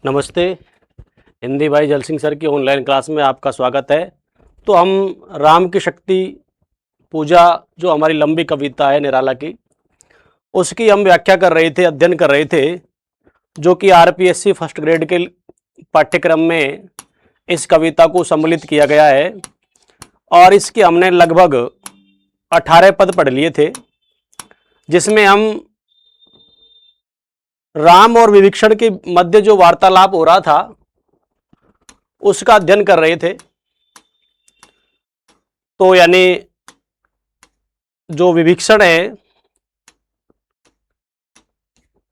नमस्ते। हिंदी भाई जल सिंह सर की ऑनलाइन क्लास में आपका स्वागत है। तो हम राम की शक्ति पूजा जो हमारी लंबी कविता है निराला की, उसकी हम व्याख्या कर रहे थे, अध्ययन कर रहे थे, जो कि आरपीएससी फर्स्ट ग्रेड के पाठ्यक्रम में इस कविता को सम्मिलित किया गया है। और इसके हमने लगभग 18 पद पढ़ लिए थे, जिसमें हम राम और विभीषण के मध्य जो वार्तालाप हो रहा था उसका अध्ययन कर रहे थे। तो यानी जो विभीषण है,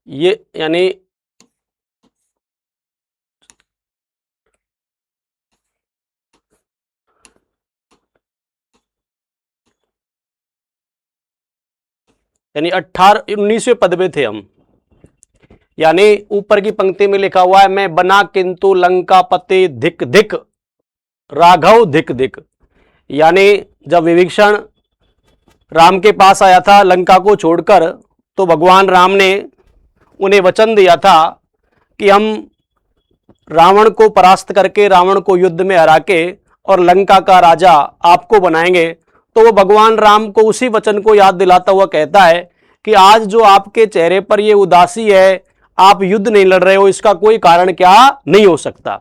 ये यानी यानी 19वें पद में थे हम। यानी ऊपर की पंक्ति में लिखा हुआ है, मैं बना किंतु लंकापति धिक धिक राघव धिक धिक। यानी जब विभीषण राम के पास आया था लंका को छोड़कर, तो भगवान राम ने उन्हें वचन दिया था कि हम रावण को परास्त करके, रावण को युद्ध में हरा के और लंका का राजा आपको बनाएंगे। तो वो भगवान राम को उसी वचन को याद दिलाता हुआ कहता है कि आज जो आपके चेहरे पर ये उदासी है, आप युद्ध नहीं लड़ रहे हो, इसका कोई कारण क्या नहीं हो सकता।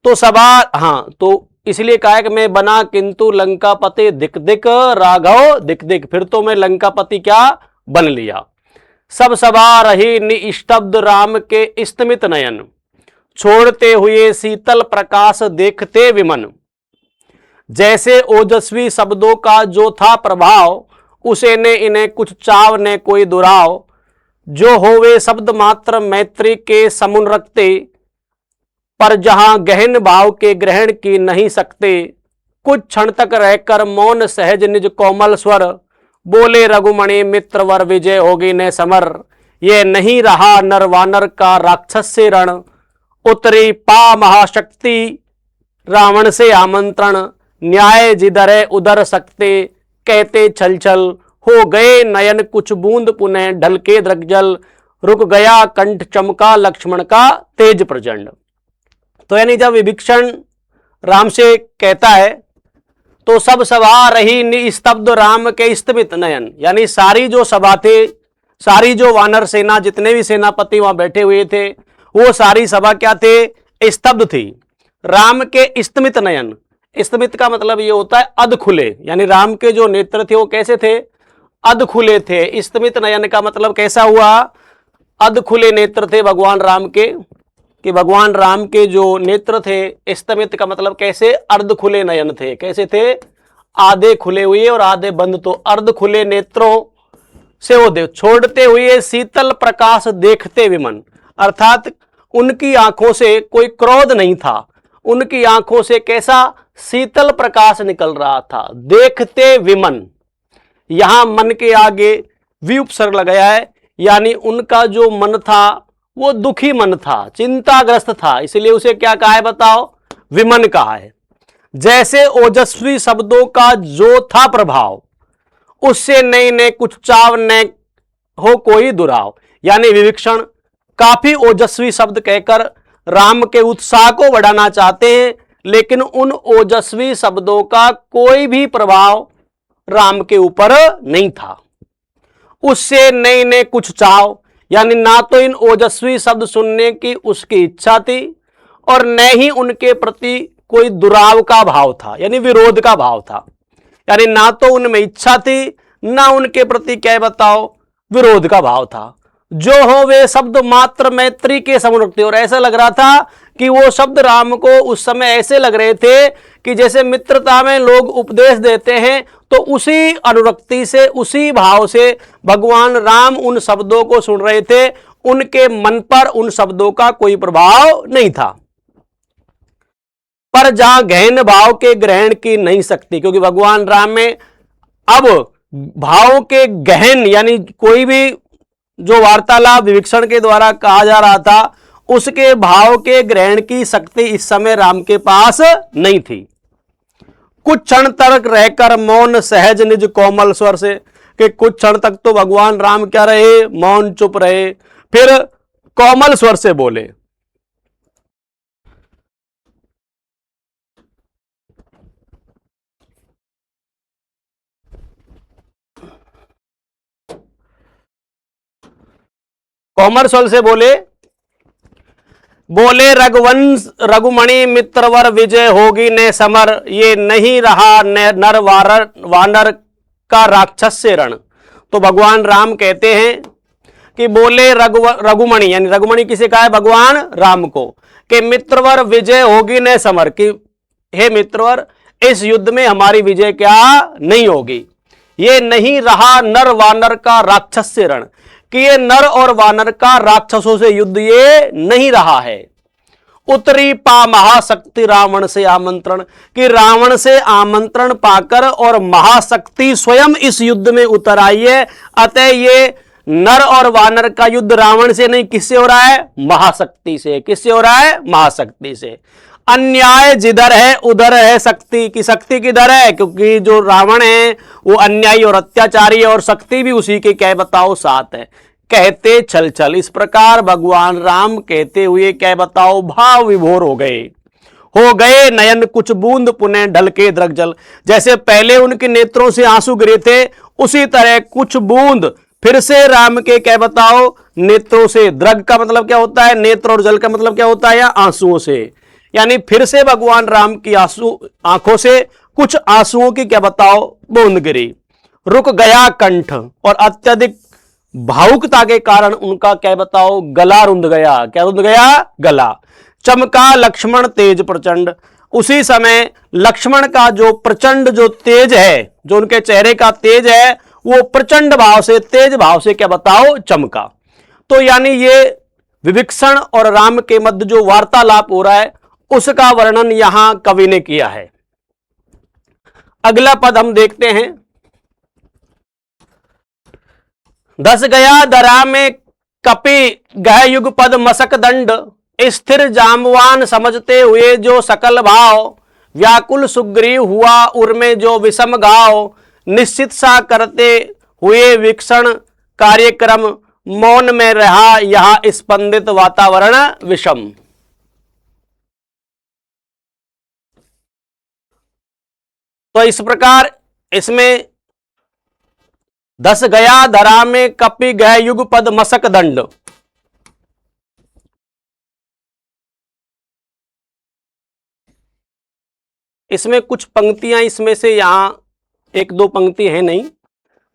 तो सवाल तो इसलिए कहा है कि मैं बना किंतु लंकापति दिक दिक राघव दिक दिक, फिर तो मैं लंकापति क्या बन लिया। सब सभा रही निस्तब्ध राम के स्तिमित नयन, छोड़ते हुए शीतल प्रकाश देखते विमन। जैसे ओजस्वी शब्दों का जो था प्रभाव, उसे ने इन्हें कुछ चाव ने कोई दुराव। जो होवे शब्द मात्र मैत्री के समुन रखते, पर जहां गहन भाव के ग्रहण की नहीं सकते। कुछ क्षण तक रहकर मौन सहज निज कोमल स्वर, बोले रघुमणि मित्र वर विजय होगी न समर। ये नहीं रहा नर वानर का राक्षस से रण, उतरी पा महाशक्ति रावण से आमंत्रण। न्याय जिधर उधर सकते कहते छल छल, हो गए नयन कुछ बूंद पुनः ढल के द्रगजल। रुक गया कंठ चमका लक्ष्मण का तेज प्रचंड। तो यानी जब विभीषण राम से कहता है तो सब सभा रही निस्तब्ध राम के स्तमित नयन, यानी सारी जो सभा थे, सारी जो वानर सेना, जितने भी सेनापति वहां बैठे हुए थे, वो सारी सभा क्या थे? स्तब्ध थी। राम के स्तमित नयन, स्तमित का मतलब ये होता है अध खुले, यानी राम के जो नेत्र थे वो कैसे थे? अध खुले थे। स्तमित नयन का मतलब कैसा हुआ? अध खुले नेत्र थे भगवान राम के, कि भगवान राम के जो नेत्र थे, स्तमित का मतलब कैसे? अर्ध खुले नयन थे। कैसे थे? आधे खुले हुए और आधे बंद। तो अर्ध खुले नेत्रों से वो देख, छोड़ते हुए शीतल प्रकाश देखते विमन, अर्थात उनकी आंखों से कोई क्रोध नहीं था, उनकी आंखों से कैसा? शीतल प्रकाश निकल रहा था। देखते विमन, यहां मन के आगे वि उपसर्ग लगाया है, यानी उनका जो मन था वो दुखी मन था, चिंताग्रस्त था, इसलिए उसे क्या कहा है बताओ? विमन कहा है। जैसे ओजस्वी शब्दों का जो था प्रभाव, उससे नई ने कुछ चाव न हो कोई दुराव। यानी विभीषण काफी ओजस्वी शब्द कहकर राम के उत्साह को बढ़ाना चाहते हैं, लेकिन उन ओजस्वी शब्दों का कोई भी प्रभाव राम के ऊपर नहीं था। उससे नई ने कुछ चाव, यानी ना तो इन ओजस्वी शब्द सुनने की उसकी इच्छा थी और न ही उनके प्रति कोई दुराव का भाव था, यानी विरोध का भाव था। यानी ना तो उनमें इच्छा थी, ना उनके प्रति क्या बताओ? विरोध का भाव था। जो हो वे शब्द मात्र मैत्री के समुन, और ऐसा लग रहा था कि वो शब्द राम को उस समय ऐसे लग रहे थे कि जैसे मित्रता में लोग उपदेश देते हैं, तो उसी अनुरक्ति से, उसी भाव से भगवान राम उन शब्दों को सुन रहे थे। उनके मन पर उन शब्दों का कोई प्रभाव नहीं था। पर जहां गहन भाव के ग्रहण की नहीं सकती, क्योंकि भगवान राम में अब भाव के गहन, यानी कोई भी जो वार्तालाप विभीषण के द्वारा कहा जा रहा था, उसके भाव के ग्रहण की शक्ति इस समय राम के पास नहीं थी। कुछ क्षण तक रहकर मौन सहज निज कोमल स्वर से, कि कुछ क्षण तक तो भगवान राम क्या रहे? मौन चुप रहे। फिर कोमल स्वर से बोले, कॉमर्सल से बोले रघुवंश रघुमणि मित्रवर विजय होगी ने समर, ये नहीं रहा नर वानर का राक्षस से रण। तो भगवान राम कहते हैं कि बोले रघुमणि, यानी रघुमणि किसे कहा है? भगवान राम को, कि मित्रवर विजय होगी ने समर, कि हे मित्रवर इस युद्ध में हमारी विजय क्या नहीं होगी। ये नहीं रहा नर वानर का राक्षस से रण, कि ये नर और वानर का राक्षसों से युद्ध ये नहीं रहा है। उतरी पा महाशक्ति रावण से आमंत्रण, कि रावण से आमंत्रण पाकर और महाशक्ति स्वयं इस युद्ध में उतर आई है। अतः ये नर और वानर का युद्ध रावण से नहीं, किससे हो रहा है? महाशक्ति से। किससे हो रहा है? महाशक्ति से। अन्याय जिधर है उधर है शक्ति, की शक्ति किधर है? क्योंकि जो रावण है वो अन्यायी और अत्याचारी है, और शक्ति भी उसी के क्या बताओ साथ है। कहते छल छल, इस प्रकार भगवान राम कहते हुए क्या बताओ भाव विभोर हो गए नयन कुछ बूंद पुनः ढल के द्रग जल। जैसे पहले उनके नेत्रों से आंसू गिरे थे, उसी तरह कुछ बूंद फिर से राम के क्या बताओ नेत्रों से, द्रग का मतलब क्या होता है? नेत्र, और जल का मतलब क्या होता है? या आंसुओं से, यानी फिर से भगवान राम की आंखों से कुछ आंसुओं की क्या बताओ बूंद गिरी। रुक गया कंठ, और अत्यधिक भावुकता के कारण उनका क्या बताओ गला रुंध गया। क्या रुंध गया? गला। चमका लक्ष्मण तेज प्रचंड, उसी समय लक्ष्मण का जो प्रचंड जो तेज है, जो उनके चेहरे का तेज है, वो प्रचंड भाव से, तेज भाव से क्या बताओ चमका। तो यानी ये विभीषण और राम के मध्य जो वार्तालाप हो रहा है उसका वर्णन यहां कवि ने किया है। अगला पद हम देखते हैं। धस गया धरा में कपि गह युग पद मसक दंड, स्थिर जाम्बवान समझते हुए जो सकल भाव, व्याकुल सुग्रीव हुआ उर में जो विषम घाव, निश्चित सा करते हुए वीक्षण कार्यक्रम, मौन में रहा यहां स्पंदित वातावरण विषम। तो इस प्रकार इसमें धस गया धरा में कपि गह युग पद मसक दंड, इसमें कुछ पंक्तियां, इसमें से यहां एक दो पंक्ति है नहीं,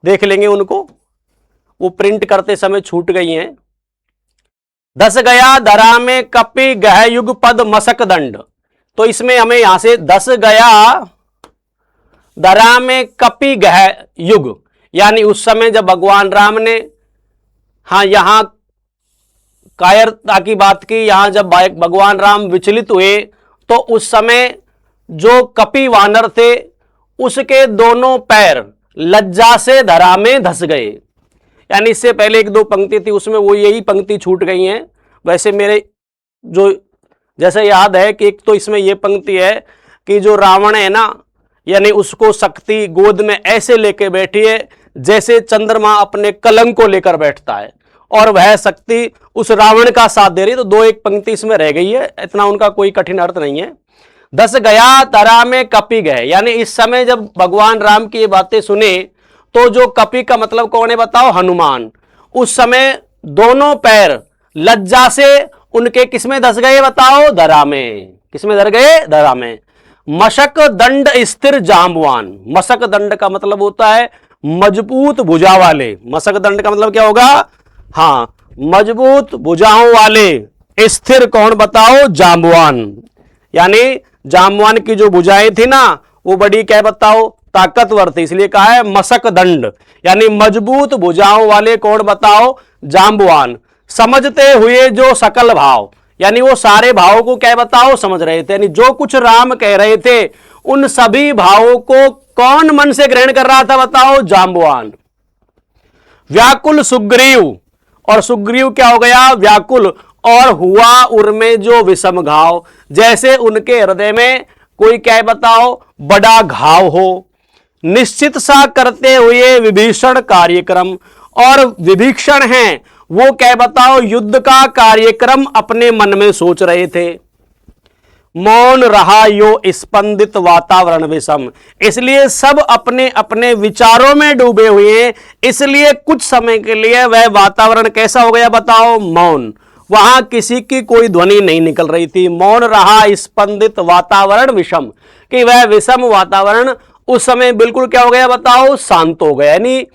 देख लेंगे उनको, वो प्रिंट करते समय छूट गई हैं। धस गया धरा में कपि गह युग पद मसक दंड, तो इसमें हमें यहां से धस गया धरा में कपि गह युग, यानी उस समय जब भगवान राम ने यहां कायरता की बात की, यहां जब भगवान राम विचलित हुए तो उस समय जो कपि वानर थे उसके दोनों पैर लज्जा से धरा में धस गए। यानी इससे पहले एक दो पंक्ति थी उसमें वो यही पंक्ति छूट गई हैं। वैसे मेरे जो जैसे याद है कि एक तो इसमें ये पंक्ति है कि जो रावण है ना, यानी उसको शक्ति गोद में ऐसे लेके बैठी है जैसे चंद्रमा अपने कलंक को लेकर बैठता है, और वह शक्ति उस रावण का साथ दे रही। तो दो एक पंक्ति इसमें रह गई है, इतना उनका कोई कठिन अर्थ नहीं है। धस गया धरा में कपि गए, यानी इस समय जब भगवान राम की ये बातें सुने तो जो कपि का मतलब कौन है बताओ? हनुमान। उस समय दोनों पैर लज्जा से उनके किसमें धस गए बताओ? धरा में। किसमें धर गए? धरा में। मशक दंड स्थिर जाम्बवान, मशक दंड का मतलब होता है मजबूत भुजा वाले। मशक दंड का मतलब क्या होगा? मजबूत भुजाओं वाले। स्थिर कौन बताओ? जाम्बवान, यानी जाम्बवान की जो भुजाएं थी ना वो बड़ी क्या बताओ ताकतवर थी, इसलिए कहा है मशक दंड, यानी मजबूत भुजाओं वाले कौन बताओ? जाम्बवान। समझते हुए जो सकल भाव, यानी वो सारे भावों को क्या बताओ समझ रहे थे, यानी जो कुछ राम कह रहे थे उन सभी भावों को कौन मन से ग्रहण कर रहा था बताओ? जाम्बवान। व्याकुल सुग्रीव, और सुग्रीव क्या हो गया? व्याकुल, और हुआ उर में जो विषम घाव, जैसे उनके हृदय में कोई क्या बताओ बड़ा घाव हो। निश्चित सा करते हुए विभीषण कार्यक्रम, और विभीषण हैं वो क्या बताओ युद्ध का कार्यक्रम अपने मन में सोच रहे थे। मौन रहा यो स्पंदित वातावरण विषम। इसलिए सब अपने अपने विचारों में डूबे हुए हैं, इसलिए कुछ समय के लिए वह वातावरण कैसा हो गया बताओ, मौन। वहां किसी की कोई ध्वनि नहीं निकल रही थी। मौन रहा स्पंदित वातावरण विषम, कि वह विषम वातावरण उस समय बिल्कुल क्या हो गया बताओ, शांत हो गया। यानी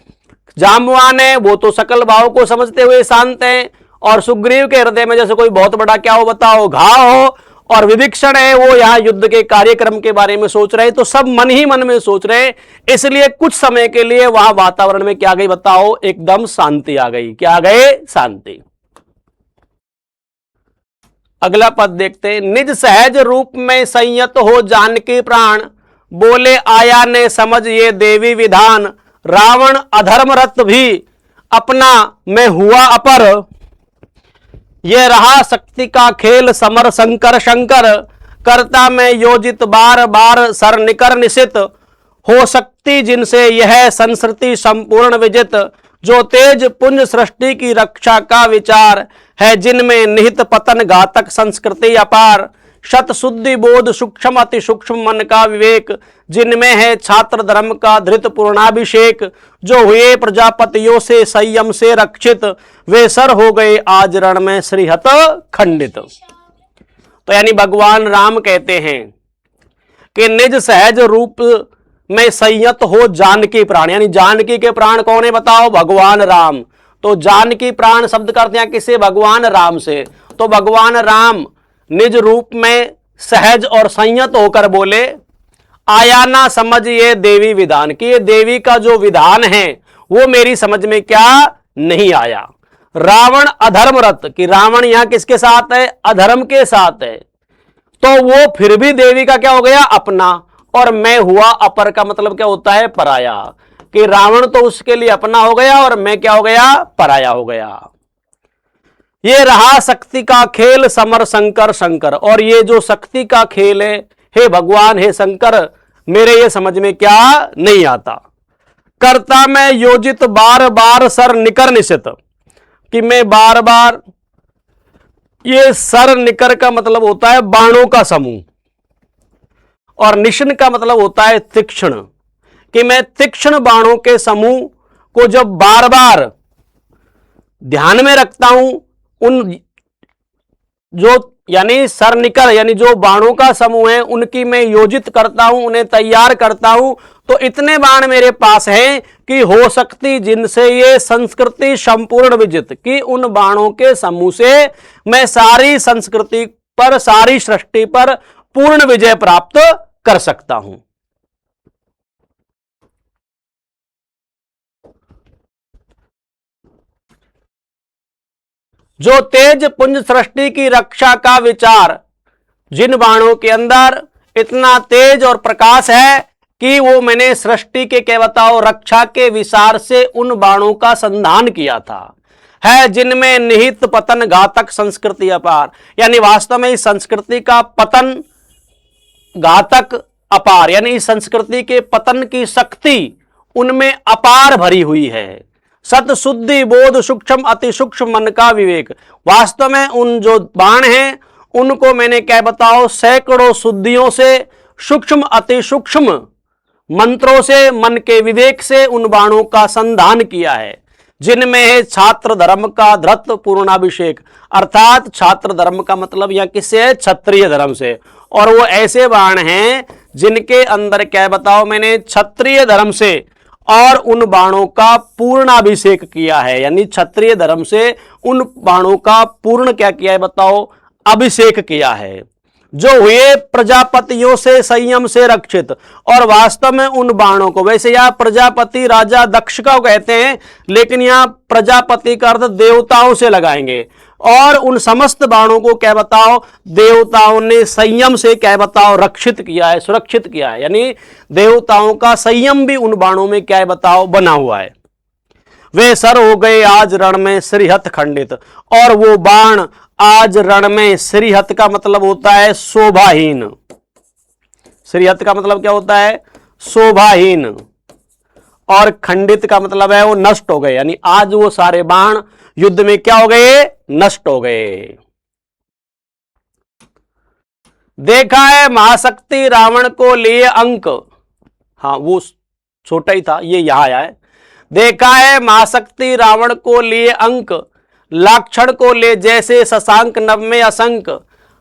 जाम्बवान है वो तो सकल भाव को समझते हुए शांत है, और सुग्रीव के हृदय में जैसे कोई बहुत बड़ा क्या हो बताओ, घाव हो, और विभीषण है वो यहां युद्ध के कार्यक्रम के बारे में सोच रहे, तो सब मन ही मन में सोच रहे, इसलिए कुछ समय के लिए वहां वातावरण में क्या आ गई बताओ, एकदम शांति आ गई। क्या आ गए, शांति। अगला पद देखते हैं, निज सहज रूप में संयत हो जानकी प्राण, बोले आया ने समझ ये देवी विधान, रावण अधर्मरत भी अपना मैं हुआ अपर, ये रहा शक्ति का खेल समर शंकर शंकर, करता मैं योजित बार बार सर निकर निशित, हो सकती जिनसे यह संस्कृति संपूर्ण विजित, जो तेज पुंज सृष्टि की रक्षा का विचार है, जिनमें निहित पतन घातक संस्कृति अपार, शत शुद्धि बोध सूक्ष्म अति सूक्ष्म मन का विवेक, जिनमें है छात्र धर्म का धृत पूर्णाभिषेक, जो हुए प्रजापतियों से संयम से रक्षित, वे सर हो गए आज रण में श्रीहत खंडित। तो यानी भगवान राम कहते हैं कि निज सहज रूप में संयत हो जानकी प्राण, यानी जानकी के प्राण कौन है बताओ, भगवान राम। तो जानकी प्राण शब्द करते हैं किसे, भगवान राम से। तो भगवान राम निज रूप में सहज और संयत होकर बोले, आया ना समझ ये देवी विधान, कि ये देवी का जो विधान है वो मेरी समझ में क्या नहीं आया। रावण अधर्मरत, कि रावण यहां किसके साथ है, अधर्म के साथ है, तो वो फिर भी देवी का क्या हो गया, अपना, और मैं हुआ अपर का मतलब क्या होता है, पराया, कि रावण तो उसके लिए अपना हो गया और मैं क्या हो गया, पराया हो गया। ये रहा शक्ति का खेल समर शंकर शंकर, और ये जो शक्ति का खेल है, हे भगवान हे शंकर, मेरे ये समझ में क्या नहीं आता। करता मैं योजित बार बार सर निकर निशित, कि मैं बार बार, ये सर निकर का मतलब होता है बाणों का समूह, और निशन का मतलब होता है तीक्ष्ण, कि मैं तीक्ष्ण बाणों के समूह को जब बार बार ध्यान में रखता हूं, उन जो यानी सर निकर यानी जो बाणों का समूह है उनकी मैं योजित करता हूं, उन्हें तैयार करता हूं, तो इतने बाण मेरे पास हैं कि हो सकती जिनसे ये संस्कृति संपूर्ण विजित, कि उन बाणों के समूह से मैं सारी संस्कृति पर, सारी सृष्टि पर पूर्ण विजय प्राप्त कर सकता हूं। जो तेज पुंज सृष्टि की रक्षा का विचार, जिन बाणों के अंदर इतना तेज और प्रकाश है कि वो मैंने सृष्टि के क्या बताओ रक्षा के विचार से उन बाणों का संधान किया था, है जिनमें निहित पतन घातक संस्कृति अपार, यानी वास्तव में इस संस्कृति का पतन घातक अपार, यानी इस संस्कृति के पतन की शक्ति उनमें अपार भरी हुई है। सत शुद्धि बोध सूक्ष्म अति सूक्ष्म मन का विवेक, वास्तव में उन जो बाण हैं उनको मैंने क्या बताओ सैकड़ों शुद्धियों से, सूक्ष्म अति सूक्ष्म मंत्रों से, मन के विवेक से उन बाणों का संधान किया है, जिनमें है छात्र धर्म का धृत पूर्णाभिषेक, अर्थात छात्र धर्म का मतलब यह किससे है, क्षत्रिय धर्म से, और वो ऐसे बाण हैं जिनके अंदर क्या बताओ मैंने क्षत्रिय धर्म से और उन बाणों का पूर्णाभिषेक किया है, यानी क्षत्रिय धर्म से उन बाणों का पूर्ण क्या किया है बताओ, अभिषेक किया है, जो हुए प्रजापतियों से संयम से रक्षित, और वास्तव में उन बाणों को, वैसे यहां प्रजापति राजा दक्ष का कहते हैं, लेकिन यहां प्रजापति का अर्थ देवताओं से लगाएंगे, और उन समस्त बाणों को क्या बताओ देवताओं ने संयम से क्या बताओ रक्षित किया है, सुरक्षित किया है, यानी देवताओं का संयम भी उन बाणों में क्या बताओ बना हुआ है। वे सर हो गए आज रण में श्रीहत खंडित, और वो बाण आज रण में, श्रीहत का मतलब होता है शोभाहीन, श्रीहत का मतलब क्या होता है शोभाहीन, और खंडित का मतलब है वो नष्ट हो गए, यानी आज वो सारे बाण युद्ध में क्या हो गए, नष्ट हो गए। देखा है महाशक्ति रावण को लिए अंक, हाँ वो छोटा ही था, ये यहां आया है। देखा है महाशक्ति रावण को लिए अंक, लाक्षण को ले जैसे शशांक नभ में असंक।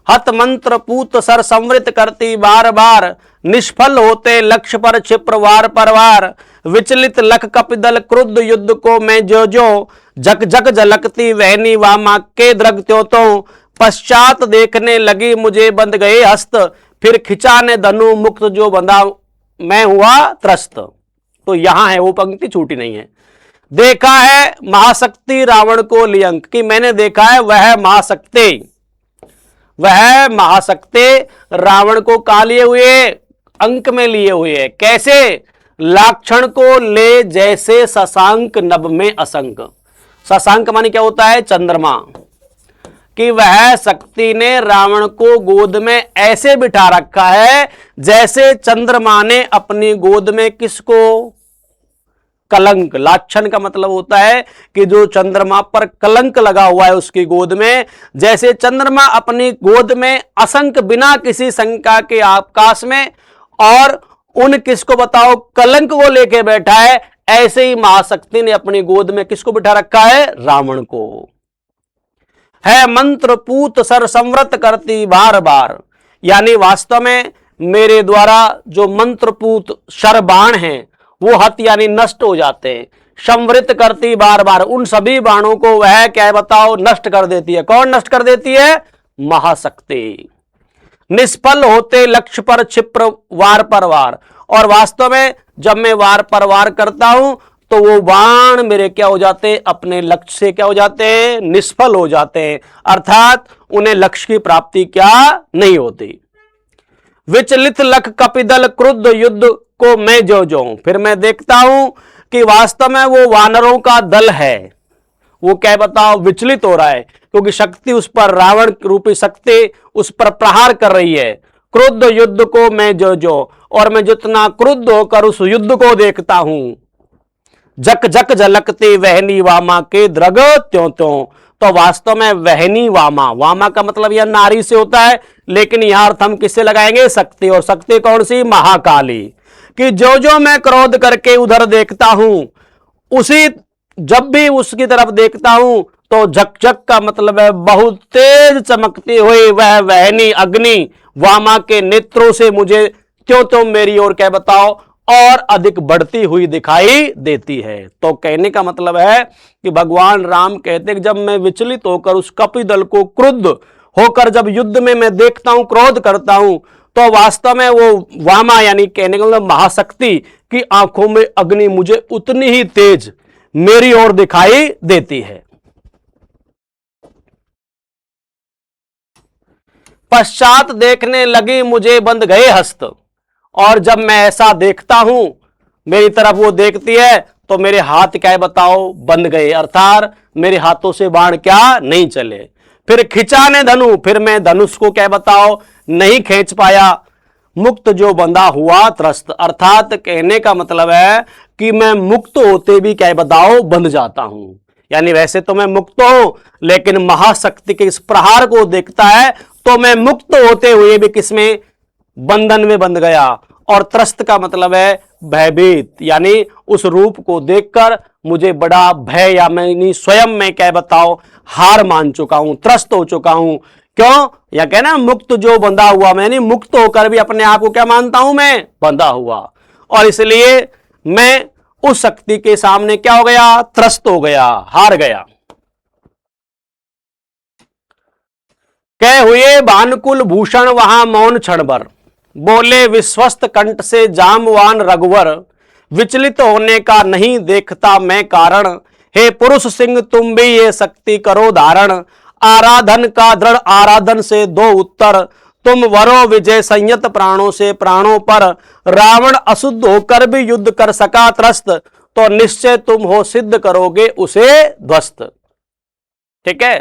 हत मंत्र पूत सर संवृत करती बार बार, निष्फल होते लक्ष्य पर क्षिप्र वार पर वार। विचलित लख कपिदल क्रुद्ध युद्ध को मैं जो जो, जक जक झलकती वहनी वामा के द्रग त्यों त्यों। पश्चात देखने लगी मुझे बंध गए हस्त, फिर खिंचा ने धनु मुक्त जो बंधा मैं हुआ त्रस्त। तो यहां है वो पंक्ति, छूटी नहीं है। देखा है महाशक्ति रावण को लियंक, कि मैंने देखा है वह महाशक्ति रावण को का लिए हुए, अंक में लिए हुए है। कैसे? लाक्षण को ले जैसे शशांक नभ में असंक। शशांक माने क्या होता है? चंद्रमा। कि वह शक्ति ने रावण को गोद में ऐसे बिठा रखा है जैसे चंद्रमा ने अपनी गोद में किसको? कलंक। लाक्षण का मतलब होता है कि जो चंद्रमा पर कलंक लगा हुआ है उसकी गोद में, जैसे चंद्रमा अपनी गोद में असंक बिना किसी शंका के आकाश में और उन किसको बताओ कलंक को लेके बैठा है, ऐसे ही महाशक्ति ने अपनी गोद में किसको बिठा रखा है? रावण को। है मंत्र पूत सर संवृत करती बार बार, यानी वास्तव में मेरे द्वारा जो मंत्रपूत शरबाण हैं वो हत यानी नष्ट हो जाते हैं। संवृत करती बार बार, उन सभी बाणों को वह क्या बताओ नष्ट कर देती है। कौन नष्ट कर देती है? महाशक्ति। निष्फल होते लक्ष्य पर क्षिप्र वार पर वार, और वास्तव में जब मैं वार पर वार करता हूं तो वो बाण मेरे क्या हो जाते हैं? अपने लक्ष्य से क्या हो जाते हैं? निष्फल हो जाते हैं, अर्थात उन्हें लक्ष्य की प्राप्ति क्या नहीं होती। विचलित लख कपिदल क्रुद्ध युद्ध को मैं जो जो, फिर मैं देखता हूं कि वास्तव में वो वानरों का दल है, वो क्या बताओ विचलित हो रहा है, क्योंकि शक्ति उस पर, रावण रूपी शक्ति उस पर प्रहार कर रही है। क्रुद्ध युद्ध को मैं जो जो, और मैं जितना क्रुद्ध होकर उस युद्ध को देखता हूं। जक जक झलकती वहनी वामा के द्रग त्यों त्यों, तो वास्तव में वहनी वामा, वामा का मतलब यह नारी से होता है, लेकिन यहां अर्थ हम किससे लगाएंगे? शक्ति। और शक्ति कौन सी? महाकाली। कि जो जो मैं क्रोध करके उधर देखता हूं, उसी जब भी उसकी तरफ देखता हूं तो झकझक का मतलब है बहुत तेज चमकती हुई वह वहनी अग्नि वामा के नेत्रों से मुझे त्यों त्यों मेरी ओर क्या बताओ और अधिक बढ़ती हुई दिखाई देती है। तो कहने का मतलब है कि भगवान राम कहते कि जब मैं विचलित होकर उस कपिदल को क्रुद्ध होकर जब युद्ध में मैं देखता हूं, क्रोध करता हूं, तो वास्तव में वो वामा यानी कहने का मतलब महाशक्ति की आंखों में अग्नि मुझे उतनी ही तेज मेरी ओर दिखाई देती है। पश्चात देखने लगी मुझे बंध गए हस्त, और जब मैं ऐसा देखता हूं, मेरी तरफ वो देखती है तो मेरे हाथ क्या बताओ बंध गए, अर्थात मेरे हाथों से बाण क्या नहीं चले। फिर खिंचा ने धनु, फिर मैं धनुष को क्या बताओ नहीं खींच पाया। मुक्त जो बंधा हुआ त्रस्त, अर्थात कहने का मतलब है कि मैं मुक्त होते भी क्या बताओ बंध जाता हूं। यानी वैसे तो मैं मुक्त हूं, लेकिन महाशक्ति के इस प्रहार को देखता है तो मैं मुक्त होते हुए भी किसमें? बंधन में बंध गया। और त्रस्त का मतलब है भयभीत, यानी उस रूप को देखकर मुझे बड़ा भय, या मैं स्वयं में क्या बताओ हार मान चुका हूं, त्रस्त हो चुका हूं। क्यों? या कहना मुक्त जो बंधा हुआ, मैंने मुक्त होकर भी अपने आप को क्या मानता हूं? मैं बंधा हुआ, और इसलिए मैं उस शक्ति के सामने क्या हो गया? त्रस्त हो गया, हार गया। कह हुए भानुकुल भूषण वहां मौन क्षण भर, बोले विश्वस्त कंठ से जामवान रघुवर, विचलित होने का नहीं देखता मैं कारण। हे पुरुष सिंह तुम भी ये शक्ति करो धारण, आराधन का दृढ़ आराधन से दो उत्तर। तुम वरो विजय संयत प्राणों से प्राणों पर, रावण अशुद्ध होकर भी युद्ध कर सका त्रस्त, तो निश्चय तुम हो सिद्ध करोगे उसे ध्वस्त। ठीक है,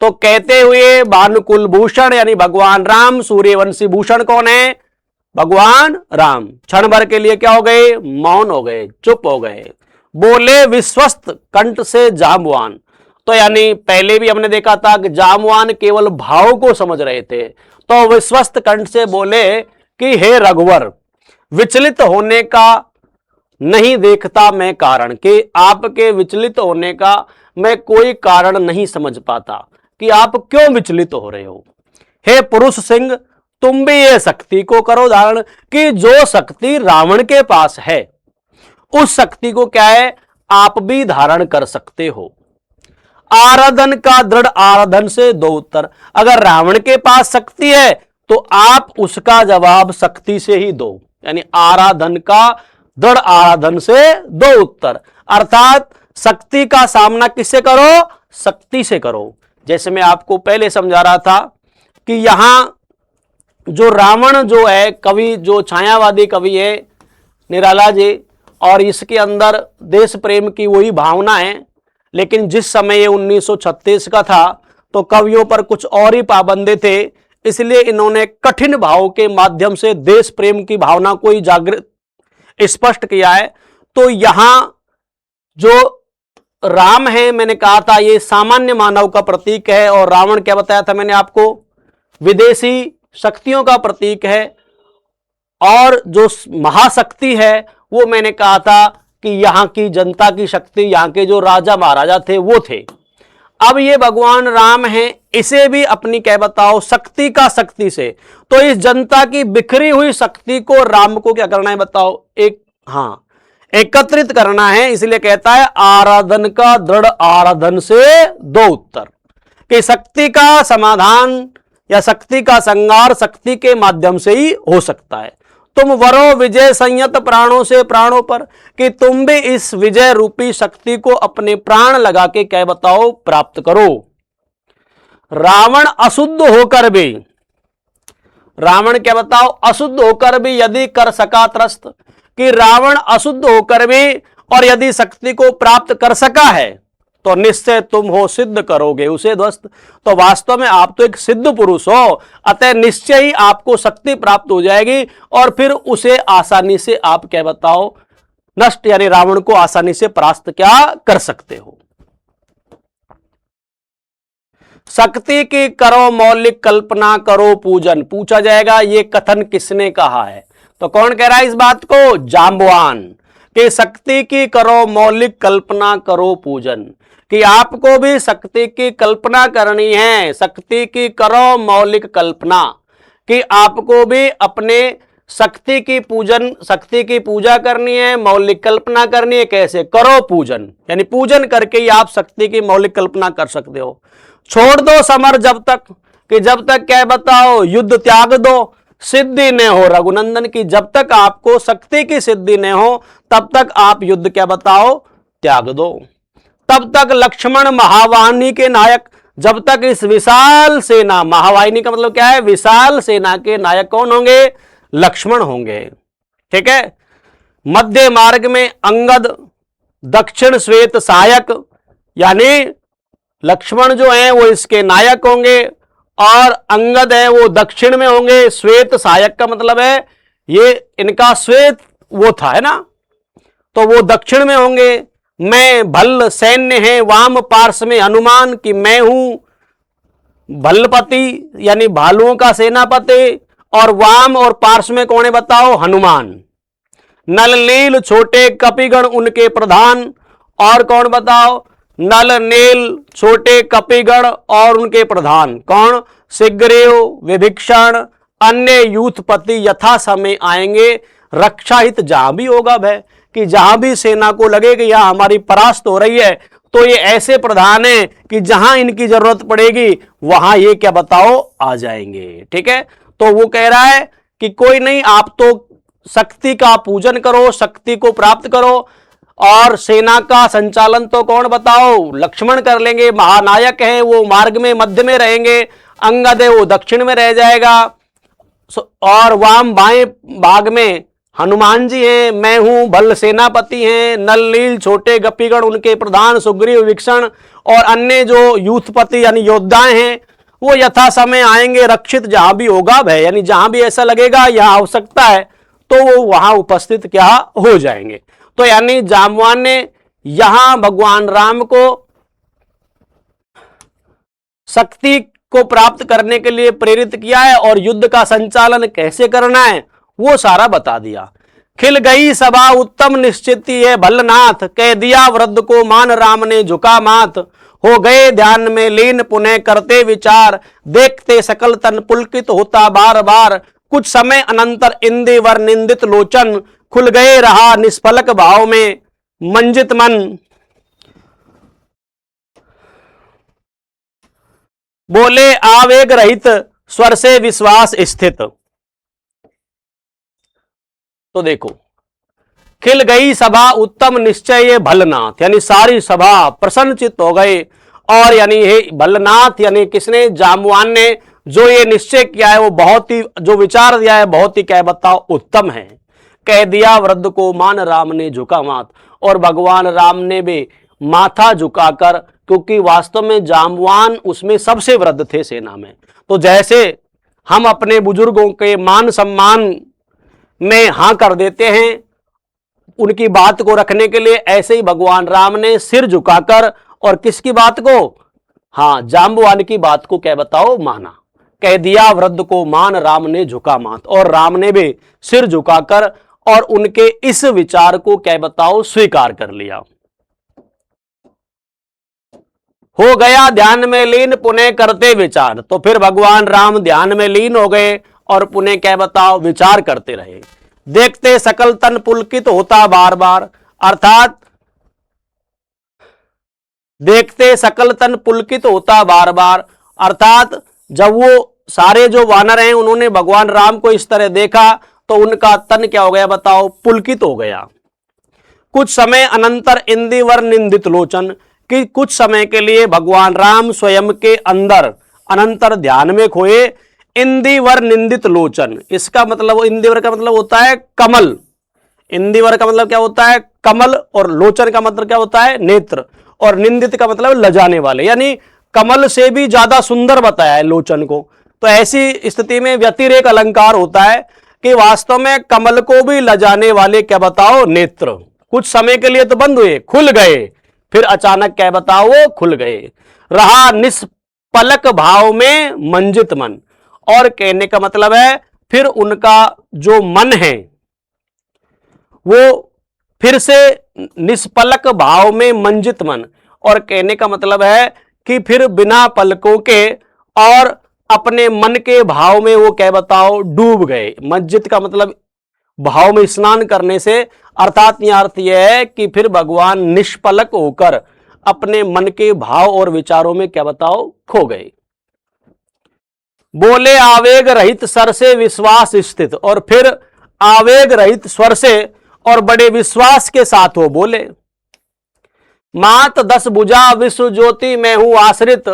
तो कहते हुए भानुकुल भूषण यानी भगवान राम, सूर्यवंशी भूषण कौन है? भगवान राम क्षण भर के लिए क्या हो गए? मौन हो गए, चुप हो गए। बोले विश्वस्त कंठ से जामवान, तो यानी पहले भी हमने देखा था कि जामवान केवल भाव को समझ रहे थे, तो विश्वस्त कंठ से बोले कि हे रघुवर, विचलित होने का नहीं देखता मैं कारण, कि आपके विचलित होने का मैं कोई कारण नहीं समझ पाता कि आप क्यों विचलित हो रहे हो। हे पुरुष सिंह, तुम भी ये शक्ति को करो धारण, कि जो शक्ति रावण के पास है उस शक्ति को क्या है, आप भी धारण कर सकते हो। आराधन का दृढ़ आराधन से दो उत्तर, अगर रावण के पास शक्ति है तो आप उसका जवाब शक्ति से ही दो, यानी आराधन का दृढ़ आराधन से दो उत्तर, अर्थात शक्ति का सामना किससे करो, शक्ति से करो। जैसे मैं आपको पहले समझा रहा था कि यहां जो रावण जो है कवि, जो छायावादी कवि है निराला जी, और इसके अंदर देश प्रेम की वही भावना है, लेकिन जिस समय ये 1936 का था तो कवियों पर कुछ और ही पाबंदे थे, इसलिए इन्होंने कठिन भाव के माध्यम से देश प्रेम की भावना को ही जागृत स्पष्ट किया है। तो यहां जो राम है, मैंने कहा था ये सामान्य मानव का प्रतीक है, और रावण क्या बताया था मैंने आपको, विदेशी शक्तियों का प्रतीक है। और जो महाशक्ति है वो मैंने कहा था कि यहां की जनता की शक्ति, यहां के जो राजा महाराजा थे वो थे। अब ये भगवान राम हैं, इसे भी अपनी क्या बताओ, शक्ति का शक्ति से, तो इस जनता की बिखरी हुई शक्ति को राम को क्या करना है बताओ, एकत्रित करना है। इसलिए कहता है आराधन का दृढ़ आराधन से दो उत्तर, कि शक्ति का समाधान या शक्ति का संगार शक्ति के माध्यम से ही हो सकता है। तुम वरो विजय संयत प्राणों से प्राणों पर, कि तुम भी इस विजय रूपी शक्ति को अपने प्राण लगा के क्या बताओ प्राप्त करो। रावण अशुद्ध होकर भी, रावण क्या बताओ, अशुद्ध होकर भी यदि कर सका त्रस्त, कि रावण अशुद्ध होकर भी और यदि शक्ति को प्राप्त कर सका है तो निश्चय तुम हो सिद्ध करोगे उसे ध्वस्त। तो वास्तव में आप तो एक सिद्ध पुरुष हो, अतः निश्चय ही आपको शक्ति प्राप्त हो जाएगी और फिर उसे आसानी से आप क्या बताओ नष्ट, यानी रावण को आसानी से परास्त क्या कर सकते हो। शक्ति की करो मौलिक कल्पना करो पूजन, पूछा जाएगा ये कथन किसने कहा है, तो कौन कह रहा है इस बात को, जाम्बवान, कि शक्ति की करो मौलिक कल्पना करो पूजन, कि आपको भी शक्ति की कल्पना करनी है, शक्ति की करो मौलिक कल्पना, कि आपको भी अपने शक्ति की पूजन, शक्ति की पूजा करनी है, मौलिक कल्पना करनी है। कैसे करो पूजन, यानी पूजन करके ही आप शक्ति की मौलिक कल्पना कर सकते हो। छोड़ दो समर जब तक, कि जब तक क्या बताओ युद्ध त्याग दो, सिद्धि न हो रघुनंदन, की जब तक आपको शक्ति की सिद्धि न हो तब तक आप युद्ध क्या बताओ त्याग दो। तब तक लक्ष्मण महावाहिनी के नायक, जब तक इस विशाल सेना, महावाहिनी का मतलब क्या है, विशाल सेना के नायक कौन होंगे, लक्ष्मण होंगे। ठीक है, मध्य मार्ग में अंगद, दक्षिण श्वेत सहायक, यानी लक्ष्मण जो है वो इसके नायक होंगे और अंगद है वो दक्षिण में होंगे। श्वेत सहायक का मतलब है ये इनका श्वेत वो था है ना, तो वो दक्षिण में होंगे। मैं भल्ल सैन्य है वाम पार्श्व में हनुमान, कि मैं हूं भल्लपति यानी भालुओं का सेनापति, और वाम और पार्श्व में कौन है बताओ, हनुमान। नल नील छोटे कपिगण उनके प्रधान, और कौन बताओ, नल नील छोटे कपिगण और उनके प्रधान कौन, शीघ्रव विभीषण अन्य यूथपति यथा समय आएंगे। रक्षा हित जहां भी होगा भय, कि जहां भी सेना को लगे कि यहां हमारी परास्त हो रही है तो ये ऐसे प्रधान है कि जहां इनकी जरूरत पड़ेगी वहां ये क्या बताओ आ जाएंगे। ठीक है, तो वो कह रहा है कि कोई नहीं, आप तो शक्ति का पूजन करो, शक्ति को प्राप्त करो, और सेना का संचालन तो कौन बताओ, लक्ष्मण कर लेंगे, महानायक हैं वो मार्ग में मध्य में रहेंगे, अंगद है वो दक्षिण में रह जाएगा, और वाम बाएं भाग में हनुमान जी हैं, मैं हूं भल्ल सेनापति हैं, नल नील छोटे कपिगण उनके प्रधान सुग्रीव विभीषण और अन्य जो यूथपति यानी योद्धाएं हैं वो यथा समय आएंगे। रक्षित जहां भी होगा भय, यानी जहां भी ऐसा लगेगा यहां आवश्यकता है तो वो वहां उपस्थित क्या हो जाएंगे। तो यानी जाम्बवान ने यहां भगवान राम को शक्ति को प्राप्त करने के लिए प्रेरित किया है और युद्ध का संचालन कैसे करना है वो सारा बता दिया। खिल गई सभा उत्तम निश्चिति है भल्लनाथ, कह दिया वृद्ध को मान राम ने झुका माथ। हो गए ध्यान में लीन पुनः करते विचार, देखते सकल तन पुलकित होता बार बार। कुछ समय अनंतर इंदिवर निंदित लोचन, खुल गए रहा निष्फलक भाव में मंजित मन। बोले आवेग रहित स्वर से विश्वास स्थित। तो देखो, खिल गई सभा उत्तम निश्चय ये भल्लनाथ, यानी सारी सभा प्रसन्नचित्त हो गए। और यानी हे भल्लनाथ यानी किसने, जाम्बवान ने जो ये निश्चय किया है वो बहुत ही, जो विचार दिया है बहुत ही क्या बताओ उत्तम है। कह दिया वृद्ध को मान राम ने झुका माथ, और भगवान राम ने भी माथा झुकाकर, क्योंकि वास्तव में जाम्बवान उसमें सबसे वृद्ध थे सेना में। तो जैसे हम अपने बुजुर्गों के मान सम्मान में हां कर देते हैं उनकी बात को रखने के लिए, ऐसे ही भगवान राम ने सिर झुकाकर, और किसकी बात को, हां जाम्बवान की बात को क्या बताओ माना। कह दिया वृद्ध को मान राम ने झुका माथ, और राम ने भी सिर झुकाकर और उनके इस विचार को क्या बताओ स्वीकार कर लिया। हो गया ध्यान में लीन पुनः करते विचार, तो फिर भगवान राम ध्यान में लीन हो गए और पुनः क्या बताओ विचार करते रहे। देखते सकल तन पुलकित होता बार बार, अर्थात देखते सकल तन पुलकित होता बार बार, अर्थात जब वो सारे जो वानर हैं उन्होंने भगवान राम को इस तरह देखा तो उनका तन क्या हो गया बताओ, पुलकित हो गया। कुछ समय अनंतर इंदिवर निंदित लोचन, कि कुछ समय के लिए भगवान राम स्वयं के अंदर अनंतर ध्यान में खोए। इंदिवर निंदित लोचन, इसका मतलब, इंदिवर का मतलब होता है कमल, इंदिवर का मतलब क्या होता है कमल, और लोचन का मतलब क्या होता है नेत्र, और निंदित का मतलब लजाने वाले, यानी कमल से भी ज्यादा सुंदर बताया है लोचन को। तो ऐसी स्थिति में व्यतिरेक अलंकार होता है कि वास्तव में कमल को भी लजाने वाले क्या बताओ नेत्र। कुछ समय के लिए तो बंद हुए, खुल गए, फिर अचानक क्या बताओ वो खुल गए। रहा निष्पलक भाव में मंजित मन, और कहने का मतलब है फिर उनका जो मन है वो फिर से निष्पलक भाव में मंजित मन, और कहने का मतलब है कि फिर बिना पलकों के और अपने मन के भाव में वो क्या बताओ डूब गए। मंजित का मतलब भाव में स्नान करने से, अर्थात यह अर्थ यह है कि फिर भगवान निष्पलक होकर अपने मन के भाव और विचारों में क्या बताओ खो गए। बोले आवेग रहित स्वर से विश्वास स्थित, और फिर आवेग रहित स्वर से और बड़े विश्वास के साथ वो बोले, मात 10 भुजा विश्व ज्योति मैं हूं आश्रित,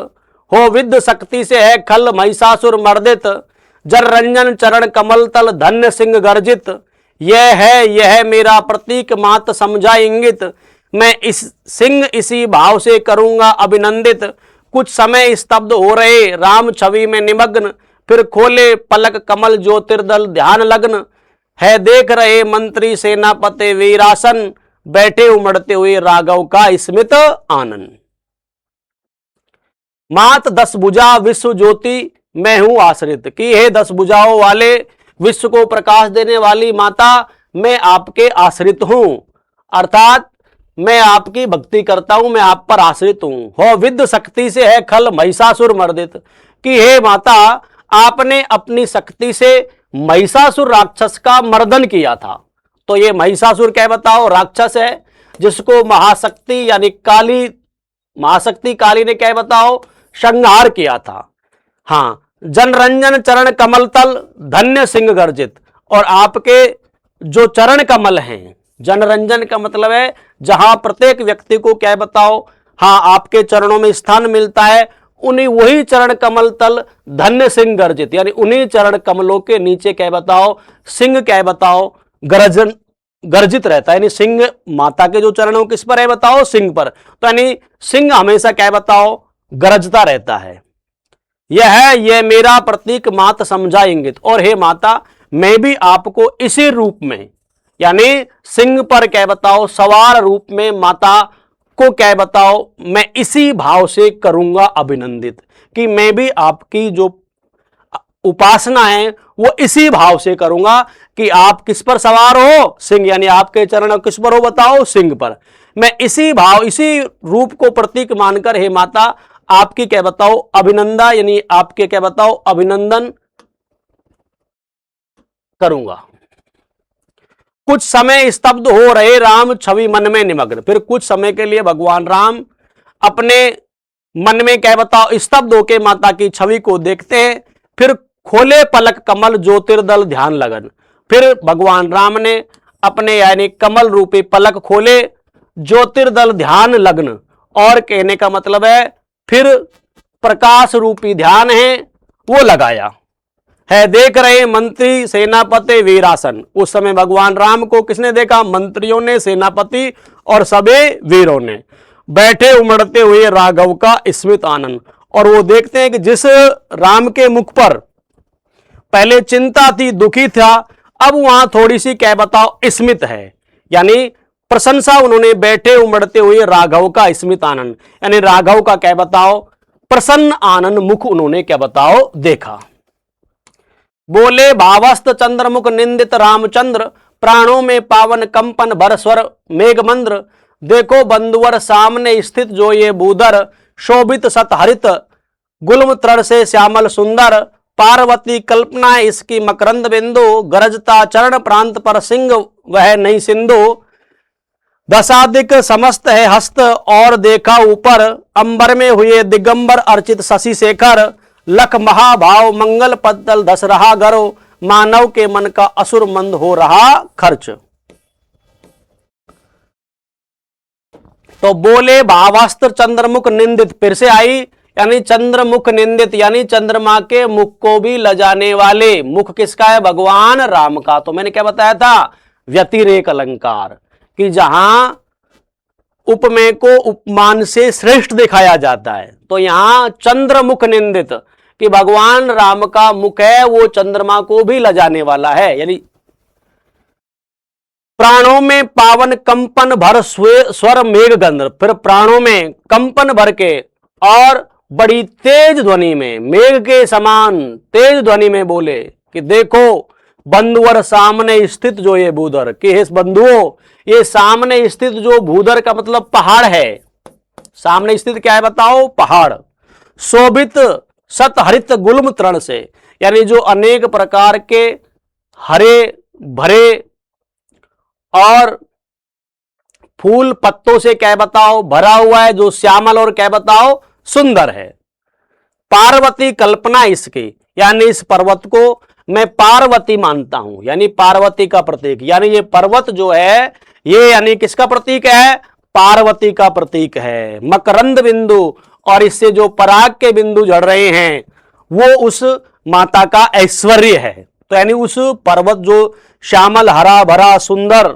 हो विद्ध शक्ति से है खल महिषासुर मर्दित, जर रंजन चरण कमल तल धन्य सिंह गर्जित, यह मेरा प्रतीक मात समझा इंगित, मैं इस सिंह इसी भाव से करूंगा अभिनंदित। कुछ समय स्तब्ध हो रहे राम छवि में निमग्न, फिर खोले पलक कमल ज्योतिर्दल ध्यान लग्न, है देख रहे मंत्री सेनापति वीरासन, बैठे उमड़ते हुए राघव का स्मित आनंद। मात 10 भुजा विश्व ज्योति मैं हूं आश्रित, कि हे 10 भुजाओं वाले विश्व को प्रकाश देने वाली माता, मैं आपके आश्रित हूं, अर्थात मैं आपकी भक्ति करता हूं, मैं आप पर आश्रित हूं। हो विद्ध शक्ति से है खल महिषासुर मर्दित, कि हे माता आपने अपनी शक्ति से महिषासुर राक्षस का मर्दन किया था। तो ये महिषासुर क्या बताओ राक्षस है, जिसको महाशक्ति यानी काली, महाशक्ति काली ने क्या बताओ संहार किया था। हाँ, जनरंजन चरण कमल तल धन्य सिंह गर्जित, और आपके जो चरण कमल हैं, जनरंजन का मतलब है जहां प्रत्येक व्यक्ति को क्या बताओ, हाँ आपके चरणों में स्थान मिलता है, उन्हीं वही चरण कमल तल धन्य सिंह गर्जित, यानी उन्हीं चरण कमलों के नीचे क्या बताओ सिंह क्या बताओ गर्जित रहता है, यानी सिंह माता के जो चरणों किस पर है बताओ सिंह पर, तो यानी सिंह हमेशा क्या बताओ गरजता रहता है। यह मेरा प्रतीक मात समझा इंगित, और हे माता मैं भी आपको इसी रूप में यानी सिंह पर क्या बताओ सवार रूप में माता आपको क्या बताओ, मैं इसी भाव से करूंगा अभिनंदित, कि मैं भी आपकी जो उपासना है वो इसी भाव से करूंगा कि आप किस पर सवार हो, सिंह, यानी आपके चरण किस पर हो बताओ, सिंह पर। मैं इसी भाव, इसी रूप को प्रतीक मानकर हे माता आपकी क्या बताओ अभिनंदन, यानी आपके क्या बताओ अभिनंदन करूंगा। कुछ समय स्तब्ध हो रहे राम छवि मन में निमग्न, फिर कुछ समय के लिए भगवान राम अपने मन में क्या बताओ स्तब्ध होकर माता की छवि को देखते हैं। फिर खोले पलक कमल ज्योतिर्दल ध्यान लगन, फिर भगवान राम ने अपने यानी कमल रूपी पलक खोले, ज्योतिर्दल ध्यान लग्न, और कहने का मतलब है फिर प्रकाश रूपी ध्यान है वो लगाया है। देख रहे मंत्री सेनापति वीरासन, उस समय भगवान राम को किसने देखा, मंत्रियों ने, सेनापति और सभी वीरों ने। बैठे उमड़ते हुए राघव का स्मित आनंद, और वो देखते हैं कि जिस राम के मुख पर पहले चिंता थी, दुखी था, अब वहां थोड़ी सी क्या बताओ स्मित है, यानी प्रशंसा उन्होंने बैठे उमड़ते हुए राघव का स्मित आनंद, यानी राघव का क्या बताओ प्रसन्न आनंद मुख उन्होंने क्या बताओ देखा। बोले भावस्त चंद्रमुख निंदित रामचंद्र, प्राणों में पावन कंपन भर स्वर मेघमंद्र, देखो बंधुवर सामने स्थित जो ये भूधर, शोभित सत हरित गुल्म तृण से श्यामल सुंदर, पार्वती कल्पना इसकी मकरंद बिंदु, गरजता चरण प्रांत पर सिंह वह नहीं सिंधु, दशाधिक समस्त है हस्त और देखा ऊपर, अंबर में हुए दिगंबर अर्चित शशि शेखर, लख महाभाव मंगल पद्दल धस रहा गरो, मानव के मन का असुर मंद हो रहा खर्च। तो बोले भावास्त्र चंद्रमुख निंदित, फिर से आई, यानी चंद्रमुख निंदित, यानी चंद्रमा के मुख को भी लजाने वाले। मुख किसका है, भगवान राम का। तो मैंने क्या बताया था, व्यतिरेक अलंकार, कि जहां उपमेय को उपमान से श्रेष्ठ दिखाया जाता है, तो यहां चंद्रमुख निंदित, कि भगवान राम का मुख है वो चंद्रमा को भी लजाने वाला है। यानी प्राणों में पावन कंपन भर स्वर मेघ गंध, फिर प्राणों में कंपन भर के और बड़ी तेज ध्वनि में, मेघ के समान तेज ध्वनि में बोले कि देखो बंधुवर सामने स्थित जो ये भूधर, कि हे बंधुओं ये सामने स्थित जो भूधर का मतलब पहाड़ है, सामने स्थित क्या है बताओ, पहाड़, शोभित सत हरित गुल्म तृण से, यानी जो अनेक प्रकार के हरे भरे और फूल पत्तों से क्या बताओ भरा हुआ है, जो श्यामल और क्या बताओ सुंदर है। पार्वती कल्पना इसकी, यानी इस पर्वत को मैं पार्वती मानता हूं, यानी पार्वती का प्रतीक, यानी ये पर्वत जो है ये यानी किसका प्रतीक है, पार्वती का प्रतीक है। मकरंद बिंदु, और इससे जो पराग के बिंदु झड़ रहे हैं वो उस माता का ऐश्वर्य है। तो यानी उस पर्वत जो श्यामल हरा भरा सुंदर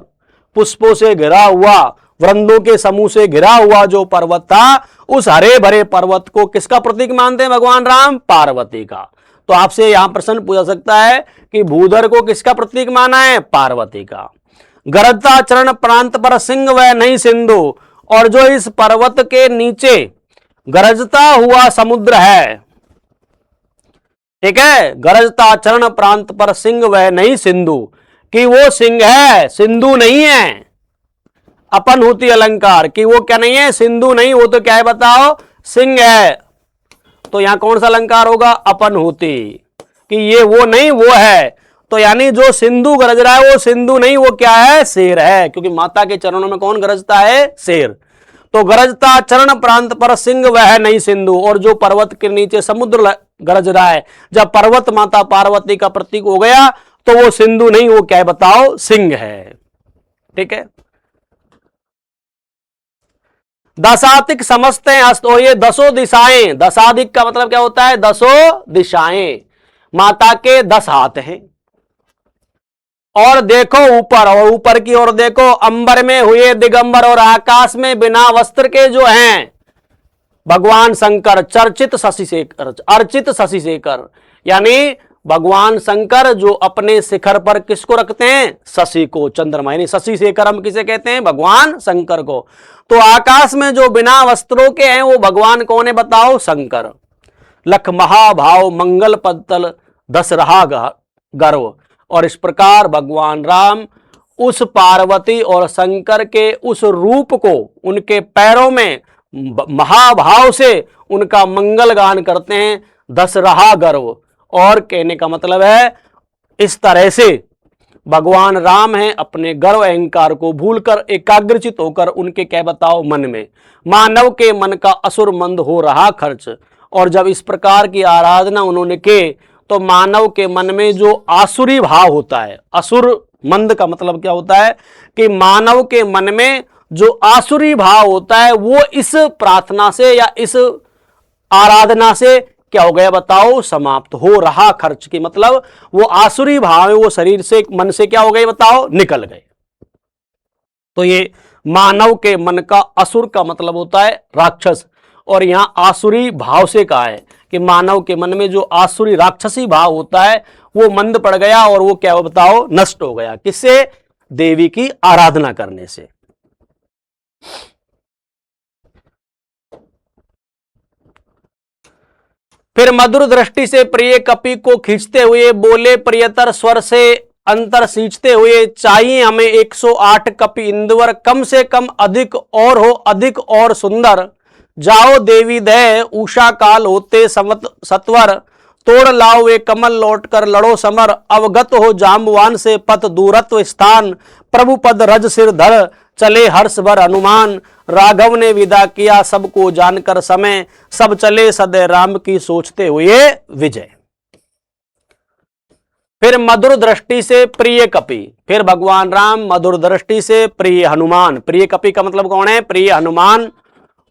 पुष्पों से घिरा हुआ, वृंदों के समूह से घिरा हुआ जो पर्वत था, उस हरे भरे पर्वत को किसका प्रतीक मानते हैं भगवान राम, पार्वती का। तो आपसे यहां प्रश्न पूछा सकता है कि भूधर को किसका प्रतीक माना है, पार्वती का। गरजता चरण प्रांत पर सिंह वह नहीं सिंधु, और जो इस पर्वत के नीचे गरजता हुआ समुद्र है, ठीक है, गरजता चरण प्रांत पर सिंह वह नहीं सिंधु, कि वो सिंह है सिंधु नहीं है। अपन होती अलंकार कि वो क्या नहीं है, सिंधु नहीं, वो तो क्या है बताओ, सिंह है। तो यहां कौन सा अलंकार होगा, अपन होती, कि ये वो नहीं वो है। तो यानी जो सिंधु गरज रहा है वो सिंधु नहीं, वो क्या है, शेर है, क्योंकि माता के चरणों में कौन गरजता है, शेर। तो गरजता चरण प्रांत पर सिंह वह नहीं सिंधु, और जो पर्वत के नीचे समुद्र गरज रहा है, जब पर्वत माता पार्वती का प्रतीक हो गया तो वो सिंधु नहीं, वो क्या है बताओ, सिंह है। ठीक है, दशाधिक समझते हैं हस्त, और ये दसों दिशाएं, दशाधिक का मतलब क्या होता है, दसों दिशाएं, माता के 10 हाथ हैं। और देखो ऊपर, और ऊपर की ओर देखो, अंबर में हुए दिगंबर, और आकाश में बिना वस्त्र के जो हैं भगवान शंकर, चर्चित शशि शेखर, अर्चित शशि शेखर, यानी भगवान शंकर जो अपने शिखर पर किसको रखते हैं? शशि को, चंद्रमा, यानी शशि शेखर हम किसे कहते हैं? भगवान शंकर को। तो आकाश में जो बिना वस्त्रों के हैं वो भगवान कौन है बताओ? शंकर। लख महाभाव मंगल पत्तल दस रहा गर्व। और इस प्रकार भगवान राम उस पार्वती और शंकर के उस रूप को उनके पैरों में महाभाव से उनका मंगल गान करते हैं, दस रहा गर्व। और कहने का मतलब है इस तरह से भगवान राम हैं अपने गर्व अहंकार को भूलकर एकाग्रचित होकर उनके क्या बताओ? मन में। मानव के मन का असुर मंद हो रहा खर्च। और जब इस प्रकार की आराधना उन्होंने की तो मानव के मन में जो आसुरी भाव होता है, असुर मंद का मतलब क्या होता है कि मानव के मन में जो आसुरी भाव होता है वो इस प्रार्थना से या इस आराधना से क्या हो गया बताओ? समाप्त हो रहा खर्च की मतलब वो आसुरी भाव है वो शरीर से मन से क्या हो गए बताओ? निकल गए। तो ये मानव के मन का असुर का मतलब होता है राक्षस, और यहां आसुरी भाव से कहा है कि मानव के मन में जो आसुरी राक्षसी भाव होता है वो मंद पड़ गया और वो क्या बताओ? नष्ट हो गया। किससे? देवी की आराधना करने से। फिर मधुर दृष्टि से प्रिय कपि को खींचते हुए बोले प्रियतर स्वर से अंतर सींचते हुए, चाहिए हमें 108 कपि इंदवर, कम से कम अधिक और हो अधिक और सुंदर। जाओ देवी दय उषा काल होते सत्वर, तोड़ लाओ वे कमल लौट कर लड़ो समर। अवगत हो जाम्बवान से पथ दूरत्व स्थान, प्रभु पद रज सिर धर चले हर्ष भर हनुमान। राघव ने विदा किया सबको जानकर समय, सब चले सदै राम की सोचते हुए विजय। फिर मधुर दृष्टि से प्रिय कपि, फिर भगवान राम मधुर दृष्टि से प्रिय हनुमान, प्रिय कपि का मतलब कौन है? प्रिय हनुमान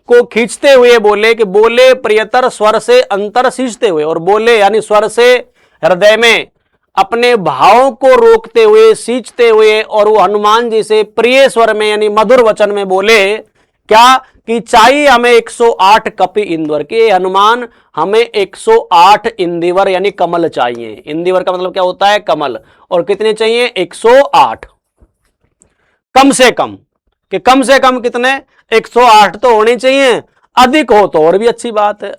को खींचते हुए बोले कि बोले प्रियतर स्वर से अंतर सींचते हुए, और बोले यानी स्वर से हृदय में अपने भावों को रोकते हुए सींचते हुए, और वो हनुमान जी से प्रिय स्वर में यानी मधुर वचन में बोले क्या कि चाहिए हमें 108 कपि इंदवर के। हनुमान हमें 108 इंदिवर यानी कमल चाहिए। इंदिवर का मतलब क्या होता है? कमल। और कितने चाहिए? 108 कम से कम, कि कम से कम कितने? 108 तो होने चाहिए, अधिक हो तो और भी अच्छी बात है,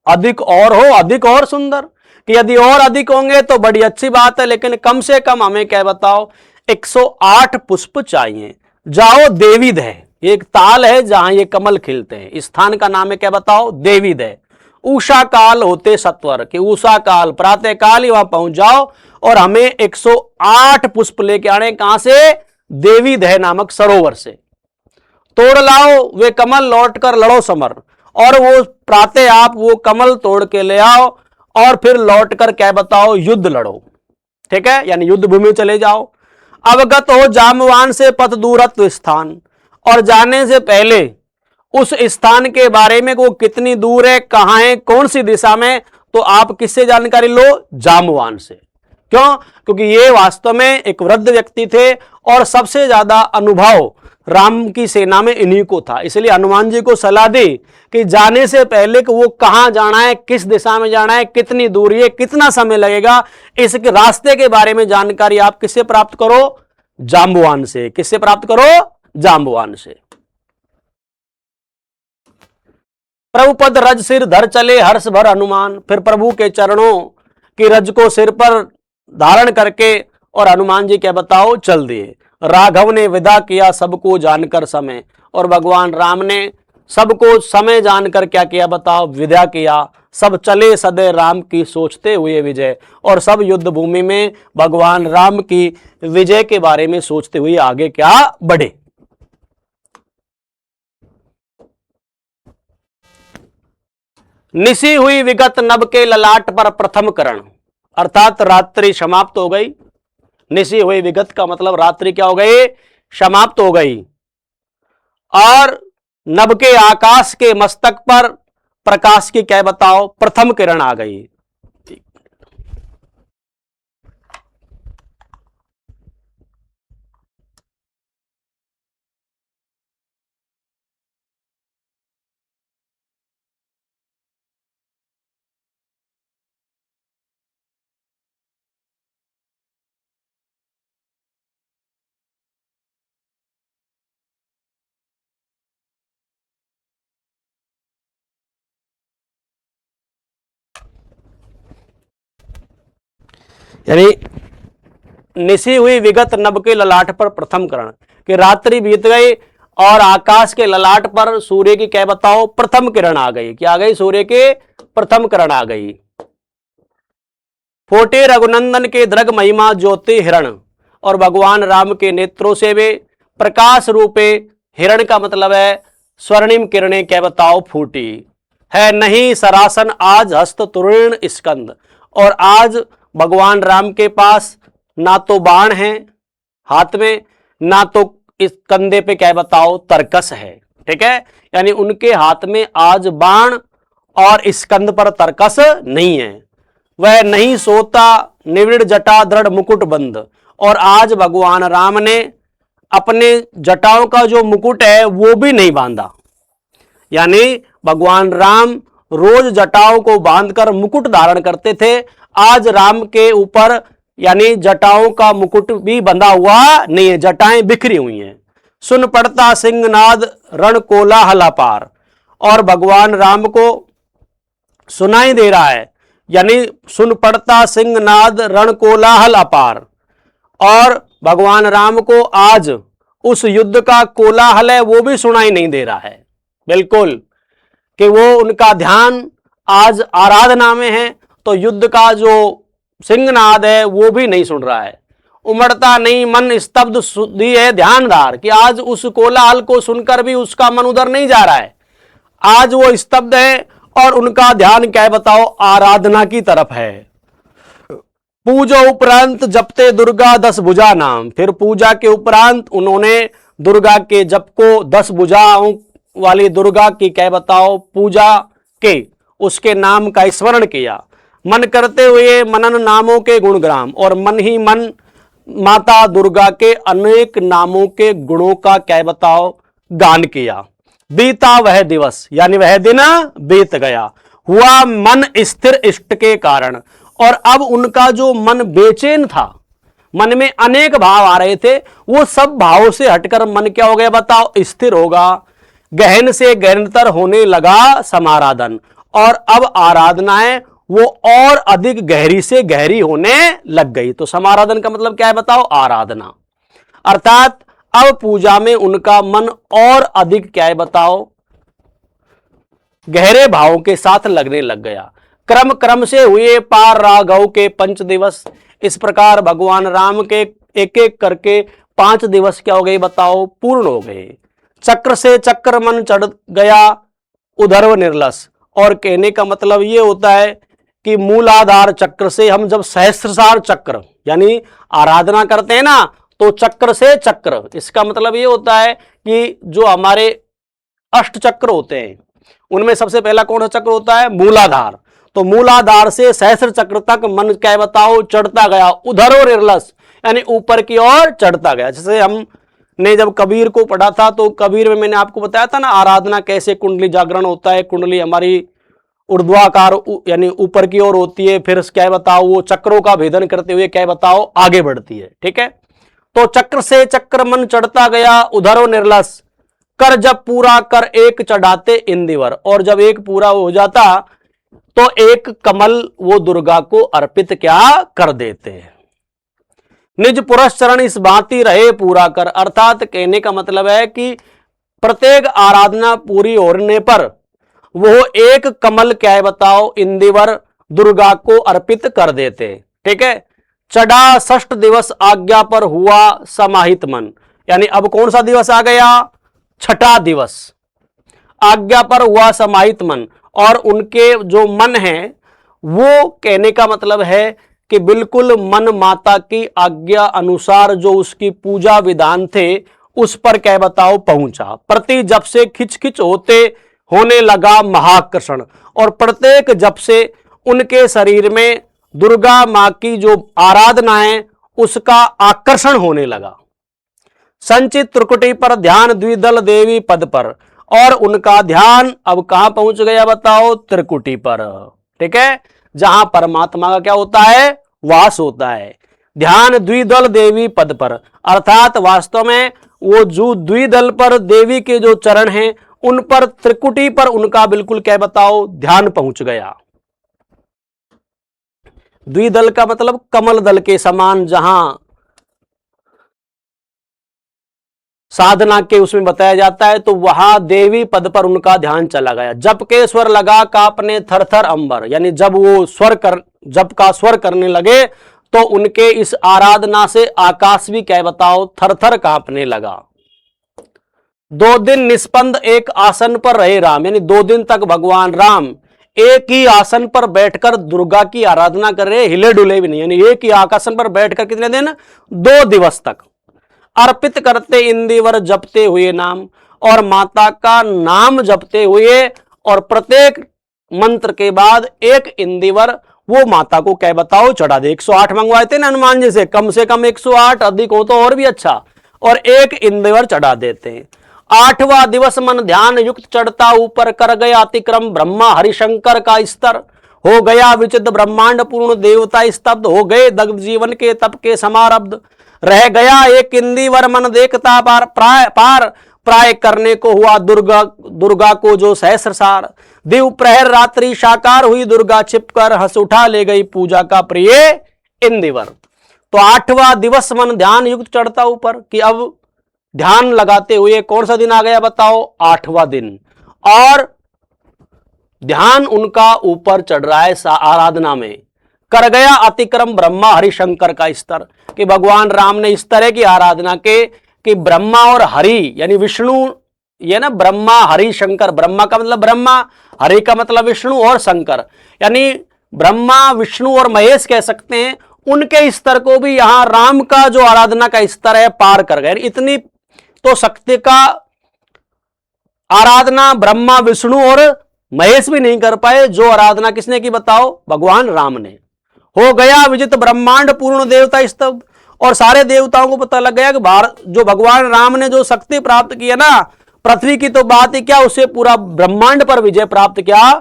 अधिक और हो अधिक और सुंदर, कि यदि और अधिक होंगे तो बड़ी अच्छी बात है, लेकिन कम से कम हमें क्या बताओ? 108 पुष्प चाहिए। जाओ देवीद है, एक ताल है जहां ये कमल खिलते हैं, स्थान का नाम है क्या बताओ? देवीद है। उषा काल होते सत्वर, कि उषा काल प्रातः काल ही वहां पहुंच जाओ और हमें 108 पुष्प लेके आने। कहां से? देवीद है नामक सरोवर से। तोड़ लाओ वे कमल लौट कर लड़ो समर, और वो प्रातः आप वो कमल तोड़ के ले आओ और फिर लौट कर क्या बताओ? युद्ध लड़ो। ठीक है, यानी युद्ध भूमि चले जाओ। अवगत हो जामवान से पथ दूरत्व स्थान, और जाने से पहले उस स्थान के बारे में वो कितनी दूर है, कहां है, कौन सी दिशा में, तो आप किससे जानकारी लो? जामवान से। क्यों? क्योंकि ये वास्तव में एक वृद्ध व्यक्ति थे और सबसे ज्यादा अनुभव राम की सेना में इन्हीं को था, इसलिए हनुमान जी को सलाह दी कि जाने से पहले कि वो कहां जाना है, किस दिशा में जाना है, कितनी दूरी है, कितना समय लगेगा, इसके रास्ते के बारे में जानकारी आप किससे प्राप्त करो? जाम्बवान से। किससे प्राप्त करो? जाम्बवान से। प्रभु पद रज सिर धर चले हर्ष भर हनुमान, फिर प्रभु के चरणों की रज को सिर पर धारण करके और हनुमान जी क्या बताओ? चल दिए। राघव ने विदा किया सबको जानकर समय, और भगवान राम ने सबको समय जानकर क्या किया बताओ? विदा किया। सब चले सदै राम की सोचते हुए विजय, और सब युद्ध भूमि में भगवान राम की विजय के बारे में सोचते हुए आगे क्या बढ़े। निसी हुई विगत नभ के ललाट पर प्रथम करण, अर्थात रात्रि समाप्त हो गई। निसी हुई विगत का मतलब रात्रि क्या हो गई? समाप्त हो गई। और नभ के आकाश के मस्तक पर प्रकाश की क्या बताओ? प्रथम किरण आ गई। यानी निशी हुई विगत नभ के ललाट पर प्रथम किरण, कि रात्रि बीत गई और आकाश के ललाट पर सूर्य की क्या बताओ प्रथम किरण आ गई। क्या आ गई? सूर्य के प्रथम किरण आ गई। फोटे रघुनंदन के दृग महिमा ज्योति हिरण, और भगवान राम के नेत्रों से वे प्रकाश रूपे हिरण का मतलब है स्वर्णिम किरणें क्या बताओ फूटी है। नहीं सरासन आज हस्त तुरीण स्कंद, और आज भगवान राम के पास ना तो बाण है हाथ में, ना तो इस कंधे पे क्या बताओ तरकस है। ठीक है, यानी उनके हाथ में आज बाण और स्कंद पर तरकस नहीं है। वह नहीं सोता निविड़ जटा दृढ़ मुकुट बंद, और आज भगवान राम ने अपने जटाओं का जो मुकुट है वो भी नहीं बांधा। यानी भगवान राम रोज जटाओं को बांधकर मुकुट धारण करते थे, आज राम के ऊपर यानी जटाओं का मुकुट भी बंधा हुआ नहीं है, जटाएं बिखरी हुई हैं। सुन पड़ता सिंहनाद रण कोलाहल अपार, और भगवान राम को सुनाई दे रहा है, यानी सुन पड़ता सिंहनाद रण कोलाहल अपार, और भगवान राम को आज उस युद्ध का कोलाहल है वो भी सुनाई नहीं दे रहा है। बिल्कुल, कि वो उनका ध्यान आज आराधना में है, तो युद्ध का जो सिंहनाद है वो भी नहीं सुन रहा है। उमड़ता नहीं मन स्तब्ध सुधी है ध्यानदार, कि आज उस कोलाहल को सुनकर भी उसका मन उधर नहीं जा रहा है, आज वो स्तब्ध है और उनका ध्यान क्या है बताओ आराधना की तरफ है। पूजा उपरांत जपते दुर्गा 10 भुजा नाम, फिर पूजा के उपरांत उन्होंने दुर्गा के जप को 10 भुजाओं वाली दुर्गा की क्या बताओ पूजा के उसके नाम का स्मरण किया। मन करते हुए मनन नामों के गुणग्राम, और मन ही मन माता दुर्गा के अनेक नामों के गुणों का क्या बताओ गान किया। बीता वह दिवस, यानी वह दिन बीत गया, हुआ मन स्थिर इष्ट के कारण, और अब उनका जो मन बेचैन था, मन में अनेक भाव आ रहे थे, वो सब भावों से हटकर मन क्या हो गया बताओ स्थिर होगा। गहन से गहनतर होने लगा समाराधन, और अब आराधनाएं वो और अधिक गहरी से गहरी होने लग गई। तो समाराधन का मतलब क्या है बताओ आराधना, अर्थात अब पूजा में उनका मन और अधिक क्या है बताओ गहरे भावों के साथ लगने लग गया। क्रम क्रम से हुए पार राघव के 5 दिवस, इस प्रकार भगवान राम के एक एक करके 5 दिवस क्या हो गए बताओ पूर्ण हो गए। चक्र से चक्र मन चढ़ गया उधर्व निर्लस, और कहने का मतलब ये होता है कि मूलाधार चक्र से हम जब सहस्त्रसार चक्र यानी आराधना करते हैं ना, तो चक्र से चक्र, इसका मतलब ये होता है कि जो हमारे 8 चक्र होते हैं उनमें सबसे पहला कौन सा चक्र होता है मूलाधार। तो मूलाधार से सहस्त्र चक्र तक मन क्या बताओ चढ़ता गया, उधरो निर्लस यानी ऊपर की ओर चढ़ता गया। जैसे हमने जब कबीर को पढ़ा था तो कबीर में मैंने आपको बताया था ना आराधना कैसे कुंडली जागरण होता है। कुंडली हमारी ऊर्ध्वाकार यानी ऊपर की ओर होती है, फिर क्या बताओ वो चक्रों का भेदन करते हुए क्या बताओ आगे बढ़ती है। ठीक है, तो चक्र से चक्र मन चढ़ता गया उधरो निर्लस, कर जब पूरा कर एक चढ़ाते इंदिवर, और जब एक पूरा हो जाता तो एक कमल वो दुर्गा को अर्पित क्या कर देते हैं। निज पुरस्चरण इस भांति रहे पूरा कर, अर्थात कहने का मतलब है कि प्रत्येक आराधना पूरी होने पर वो एक कमल क्या है बताओ इंदिवर दुर्गा को अर्पित कर देते। ठीक है, चढ़ा 6 दिवस आज्ञा पर हुआ समाहित मन, यानी अब कौन सा दिवस आ गया 6ठा दिवस, आज्ञा पर हुआ समाहित मन, और उनके जो मन है वो कहने का मतलब है कि बिल्कुल मन माता की आज्ञा अनुसार जो उसकी पूजा विधान थे उस पर क्या बताओ पहुंचा। प्रति जप से खिच खिच होने लगा महाकर्षण, और प्रत्येक जप से उनके शरीर में दुर्गा मां की जो आराधना है उसका आकर्षण होने लगा। संचित त्रिकुटी पर ध्यान द्विदल देवी पद पर, और उनका ध्यान अब कहां पहुंच गया बताओ त्रिकुटी पर। ठीक है, जहां परमात्मा का क्या होता है वास होता है। ध्यान द्विदल देवी पद पर, अर्थात वास्तव में वो जो द्विदल पर देवी के जो चरण हैं उन पर त्रिकुटी पर उनका बिल्कुल क्या बताओ ध्यान पहुंच गया। द्विदल का मतलब कमल दल के समान, जहां साधना के उसमें बताया जाता है, तो वहां देवी पद पर उनका ध्यान चला गया। जप के स्वर लगा कांपने थर थर अंबर, यानी जब वो जप का स्वर करने लगे तो उनके इस आराधना से आकाश भी क्या बताओ थर थर कांपने लगा। 2 दिन निष्पंद एक आसन पर रहे राम, यानी 2 दिन तक भगवान राम एक ही आसन पर बैठकर दुर्गा की आराधना कर रहे, हिले डुले भी नहीं, यानी एक ही आसन पर बैठकर कितने दिन? 2 दिवस तक। अर्पित करते इंदिवर जपते हुए नाम, और माता का नाम जपते हुए, और प्रत्येक मंत्र के बाद एक इंदिवर वो माता को क्या बताओ चढ़ा दे। 108 मंगवाए थे ना हनुमान जी से कम 108, अधिक हो तो और भी अच्छा, और एक इंदिवर चढ़ा देते हैं। 8वां दिवस मन ध्यान युक्त चढ़ता ऊपर, कर गया अतिक्रम ब्रह्मा हरिशंकर का स्तर, हो गया विचित्र ब्रह्मांड पूर्ण देवता स्तब्ध, हो गए दग्ध जीवन के तप के समारब्ध, रह गया एक इंदिवर मन देखता पार प्राय करने को हुआ दुर्गा को जो सहस्रसार, दिव प्रहर रात्रि साकार हुई दुर्गा छिपकर, हंस उठा ले गई पूजा का प्रिय इंदिवर। तो 8वां दिवस मन ध्यान युक्त चढ़ता ऊपर, कि अब ध्यान लगाते हुए कौन सा दिन आ गया बताओ? 8वां दिन, और ध्यान उनका ऊपर चढ़ रहा है आराधना में। कर गया अतिक्रम ब्रह्मा हरिशंकर का स्तर, कि भगवान राम ने इस तरह की आराधना के कि ब्रह्मा और हरि यानी विष्णु, ये ना ब्रह्मा हरि शंकर, ब्रह्मा का मतलब ब्रह्मा, हरि का मतलब विष्णु, और शंकर यानी ब्रह्मा विष्णु और महेश कह सकते हैं, उनके स्तर को भी यहां राम का जो आराधना का स्तर है पार कर गए। इतनी तो शक्ति का आराधना ब्रह्मा विष्णु और महेश भी नहीं कर पाए, जो आराधना किसने की बताओ? भगवान राम ने। हो गया विजित ब्रह्मांड पूर्ण देवता स्तब्ध, और सारे देवताओं को पता लग गया कि जो भगवान राम ने जो शक्ति प्राप्त की है ना, पृथ्वी की तो बात ही क्या, उसे पूरा ब्रह्मांड पर विजय प्राप्त क्या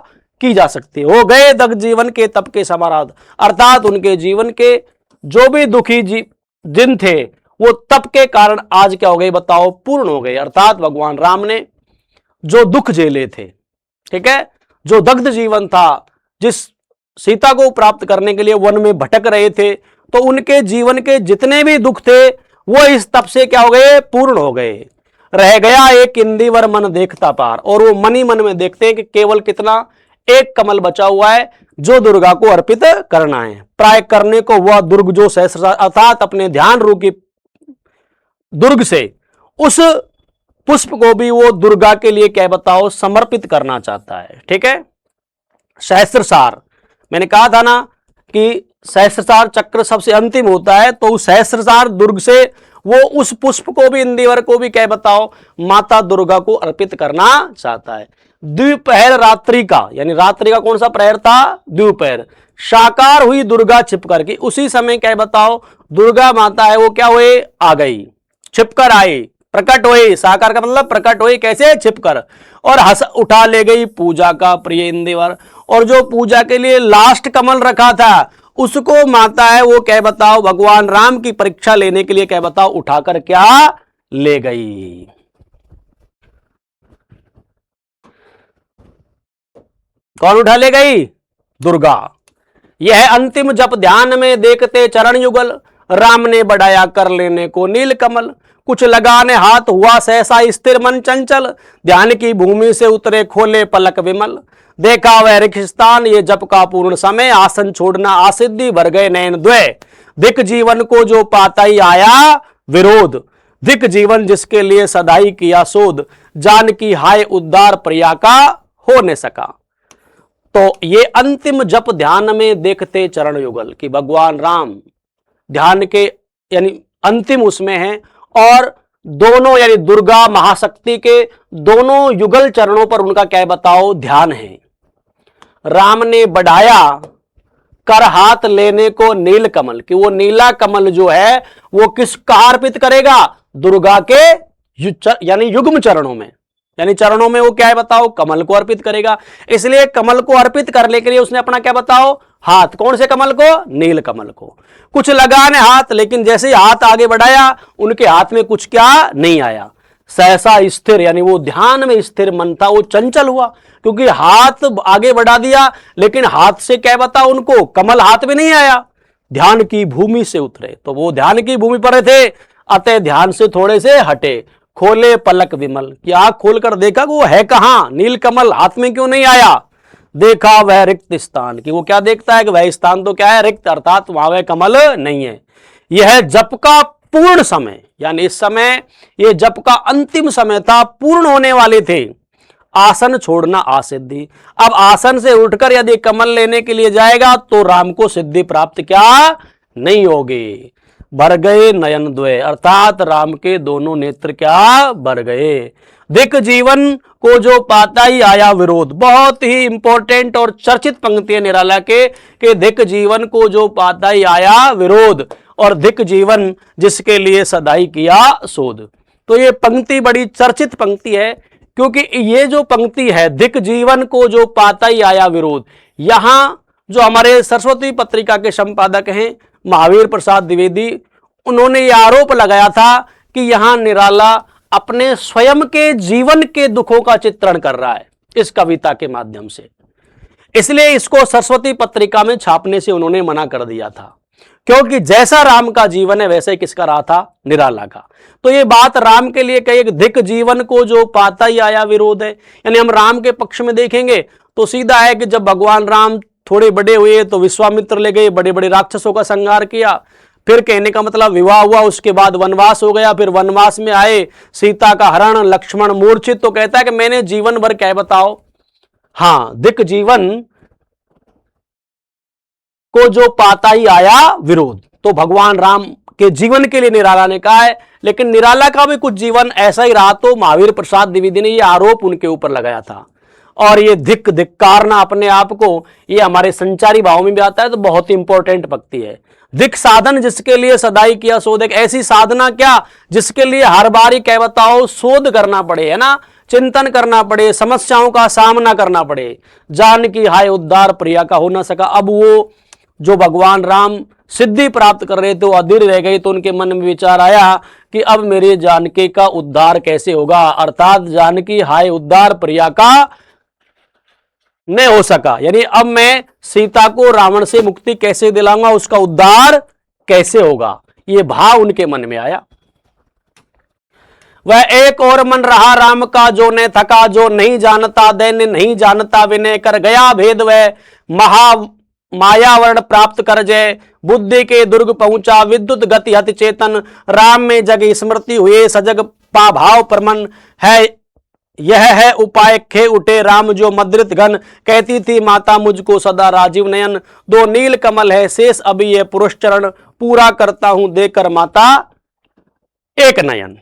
की जा सकती है। हो गए दग्ध जीवन के तप के समाराध, अर्थात उनके जीवन के जो भी दुखी दिन थे वो तप के कारण आज क्या हो गए बताओ? पूर्ण हो गए। अर्थात भगवान राम ने जो दुख झेले थे, ठीक है, जो दग्ध जीवन था, जिस सीता को प्राप्त करने के लिए वन में भटक रहे थे, तो उनके जीवन के जितने भी दुख थे वो इस तप से क्या हो गए? पूर्ण हो गए। रह गया एक इंदिवर मन देखता पार, और वो मन ही मन में देखते हैं कि केवल कितना? एक कमल बचा हुआ है जो दुर्गा को अर्पित करना है। प्राय करने को वह दुर्ग जो सहस्र, अर्थात अपने ध्यान रूपी दुर्ग से उस पुष्प को भी वो दुर्गा के लिए क्या बताओ? समर्पित करना चाहता है। ठीक है, सहस्रसार मैंने कहा था ना कि सहस्रसार चक्र सबसे अंतिम होता है, तो उस सहस्रसार दुर्ग से वो उस पुष्प को भी, इंदिवर को भी क्या बताओ? माता दुर्गा को अर्पित करना चाहता है। द्विपहर रात्रि का, यानी रात्रि का कौन सा प्रहर था? द्विपहर। साकार हुई दुर्गा छिपकर, की उसी समय क्या बताओ? दुर्गा माता है वो क्या हुए? आ गई, छिपकर आई, प्रकट हुई। साकार का मतलब प्रकट हुई, कैसे? छिपकर। और हंस उठा ले गई पूजा का प्रिय इंदिवर, और जो पूजा के लिए लास्ट कमल रखा था उसको माता है वो क्या बताओ? भगवान राम की परीक्षा लेने के लिए क्या बताओ? उठाकर क्या ले गई? कौन उठा ले गई? दुर्गा। यह अंतिम जप ध्यान में देखते चरण युगल, राम ने बढ़ाया कर लेने को नील कमल, कुछ लगाने हाथ हुआ सहसा स्थिर मन चंचल, ध्यान की भूमि से उतरे खोले पलक विमल, देखा वह रिखिस्तान ये जप का पूर्ण समय, आसन छोड़ना आसिद्धि भर गए नयन द्वय, धिक जीवन को जो पाता ही आया विरोध, धिक जीवन जिसके लिए सदाई किया शोध, जान की हाय उद्धार प्रिया का हो न सका। तो ये अंतिम जप ध्यान में देखते चरण युगल, कि भगवान राम ध्यान के यानी अंतिम उसमें है, और दोनों यानी दुर्गा महाशक्ति के दोनों युगल चरणों पर उनका क्या बताओ? ध्यान है। राम ने बढ़ाया कर हाथ लेने को नील कमल, कि वो नीला कमल जो है वो किसका अर्पित करेगा? दुर्गा के यानी युग्म चरणों में, यानी चरणों में वो क्या है बताओ? कमल को अर्पित करेगा। इसलिए कमल को अर्पित करने के लिए उसने अपना क्या बताओ? हाथ। कौन से कमल को? नील कमल को। कुछ लगाने हाथ, लेकिन जैसे ही हाथ आगे बढ़ाया उनके हाथ में कुछ क्या नहीं आया। सहसा स्थिर, यानी वो ध्यान में स्थिर मन था, वो चंचल हुआ, क्योंकि हाथ आगे बढ़ा दिया, लेकिन हाथ से क्या बता, उनको कमल हाथ में नहीं आया, ध्यान की भूमि से उतरे, तो वो ध्यान की भूमि पर थे, अतः ध्यान से थोड़े से हटे, खोले पलक विमल, कि आंख खोलकर देखा कि वो है कहां, नील कमल हाथ में क्यों नहीं आया, देखा वह रिक्त स्थान, कि वो क्या देखता है कि वह स्थान तो क्या है, रिक्त, अर्थात वहां वह कमल नहीं है। यह जप का पूर्ण समय, यानी इस समय ये जप का अंतिम समय था, पूर्ण होने वाले थे। आसन छोड़ना असिद्धि, अब आसन से उठकर यदि कमल लेने के लिए जाएगा तो राम को सिद्धि प्राप्त क्या नहीं होगी। भर गए नयन द्वय, अर्थात राम के दोनों नेत्र क्या भर गए। दिक जीवन को जो पाता ही आया विरोध, बहुत ही इंपॉर्टेंट और चर्चित पंक्ति है निराला के दिक जीवन को जो पाता ही आया विरोध, और दिक जीवन जिसके लिए सदाई किया शोध। तो ये पंक्ति बड़ी चर्चित पंक्ति है, क्योंकि ये जो पंक्ति है, दिक जीवन को जो पाता ही आया विरोध, यहां जो हमारे सरस्वती पत्रिका के संपादक हैं महावीर प्रसाद द्विवेदी, उन्होंने ये आरोप लगाया था कि यहां निराला अपने स्वयं के जीवन के दुखों का चित्रण कर रहा है इस कविता के माध्यम से, इसलिए इसको सरस्वती पत्रिका में छापने से उन्होंने मना कर दिया था, क्योंकि जैसा राम का जीवन है वैसे किसका रहा था, निराला का। तो ये बात राम के लिए कही, दिक जीवन को जो पाता ही आया विरोध है, यानी हम राम के पक्ष में देखेंगे तो सीधा है कि जब भगवान राम थोड़े बड़े हुए तो विश्वामित्र ले गए, बड़े बड़े राक्षसों का संहार किया, फिर कहने का मतलब विवाह हुआ, उसके बाद वनवास हो गया, फिर वनवास में आए, सीता का हरण, लक्ष्मण मूर्छित, तो कहता है कि मैंने जीवन भर क्या बताओ, हाँ, दिक जीवन को जो पाता ही आया विरोध, तो भगवान राम के जीवन के लिए निराला ने कहा है, लेकिन निराला का भी कुछ जीवन ऐसा ही रहा, तो महावीर प्रसाद द्विवेदी ने यह आरोप उनके ऊपर लगाया था। और ये धिक्कारना अपने आप को, ये हमारे संचारी भाव में भी आता है, तो बहुत ही इंपॉर्टेंट पंक्ति है। दिक साधन जिसके लिए सदाई किया शोध, एक ऐसी साधना क्या जिसके लिए हर बार ही क्या बताओ शोध करना पड़े, है ना, चिंतन करना पड़े, समस्याओं का सामना करना पड़े। जानकी हाय उद्धार प्रिया का हो न सका, अब वो जो भगवान राम सिद्धि प्राप्त कर रहे थे वो अधीर रह गए, तो उनके मन में विचार आया कि अब मेरे जानकी का उद्धार कैसे होगा, अर्थात जानकी हाय उद्धार प्रिया का नहीं हो सका, यानी अब मैं सीता को रावण से मुक्ति कैसे दिलाऊंगा, उसका उद्धार कैसे होगा, ये भाव उनके मन में आया। वह एक और मन रहा राम का जो न थका, जो नहीं जानता दैन्य नहीं जानता विनय, कर गया भेद वह महा मायावर्ण प्राप्त कर जय, बुद्धि के दुर्ग पहुंचा विद्युत गति हति चेतन, राम में जग स्मृति हुए सजग पा भाव परमन है, यह है उपाय खे उठे राम जो मद्रित घन, कहती थी माता मुझको सदा राजीव नयन, दो नील कमल है शेष अभी ये पुरुष चरण, पूरा करता हूं देकर माता एक नयन।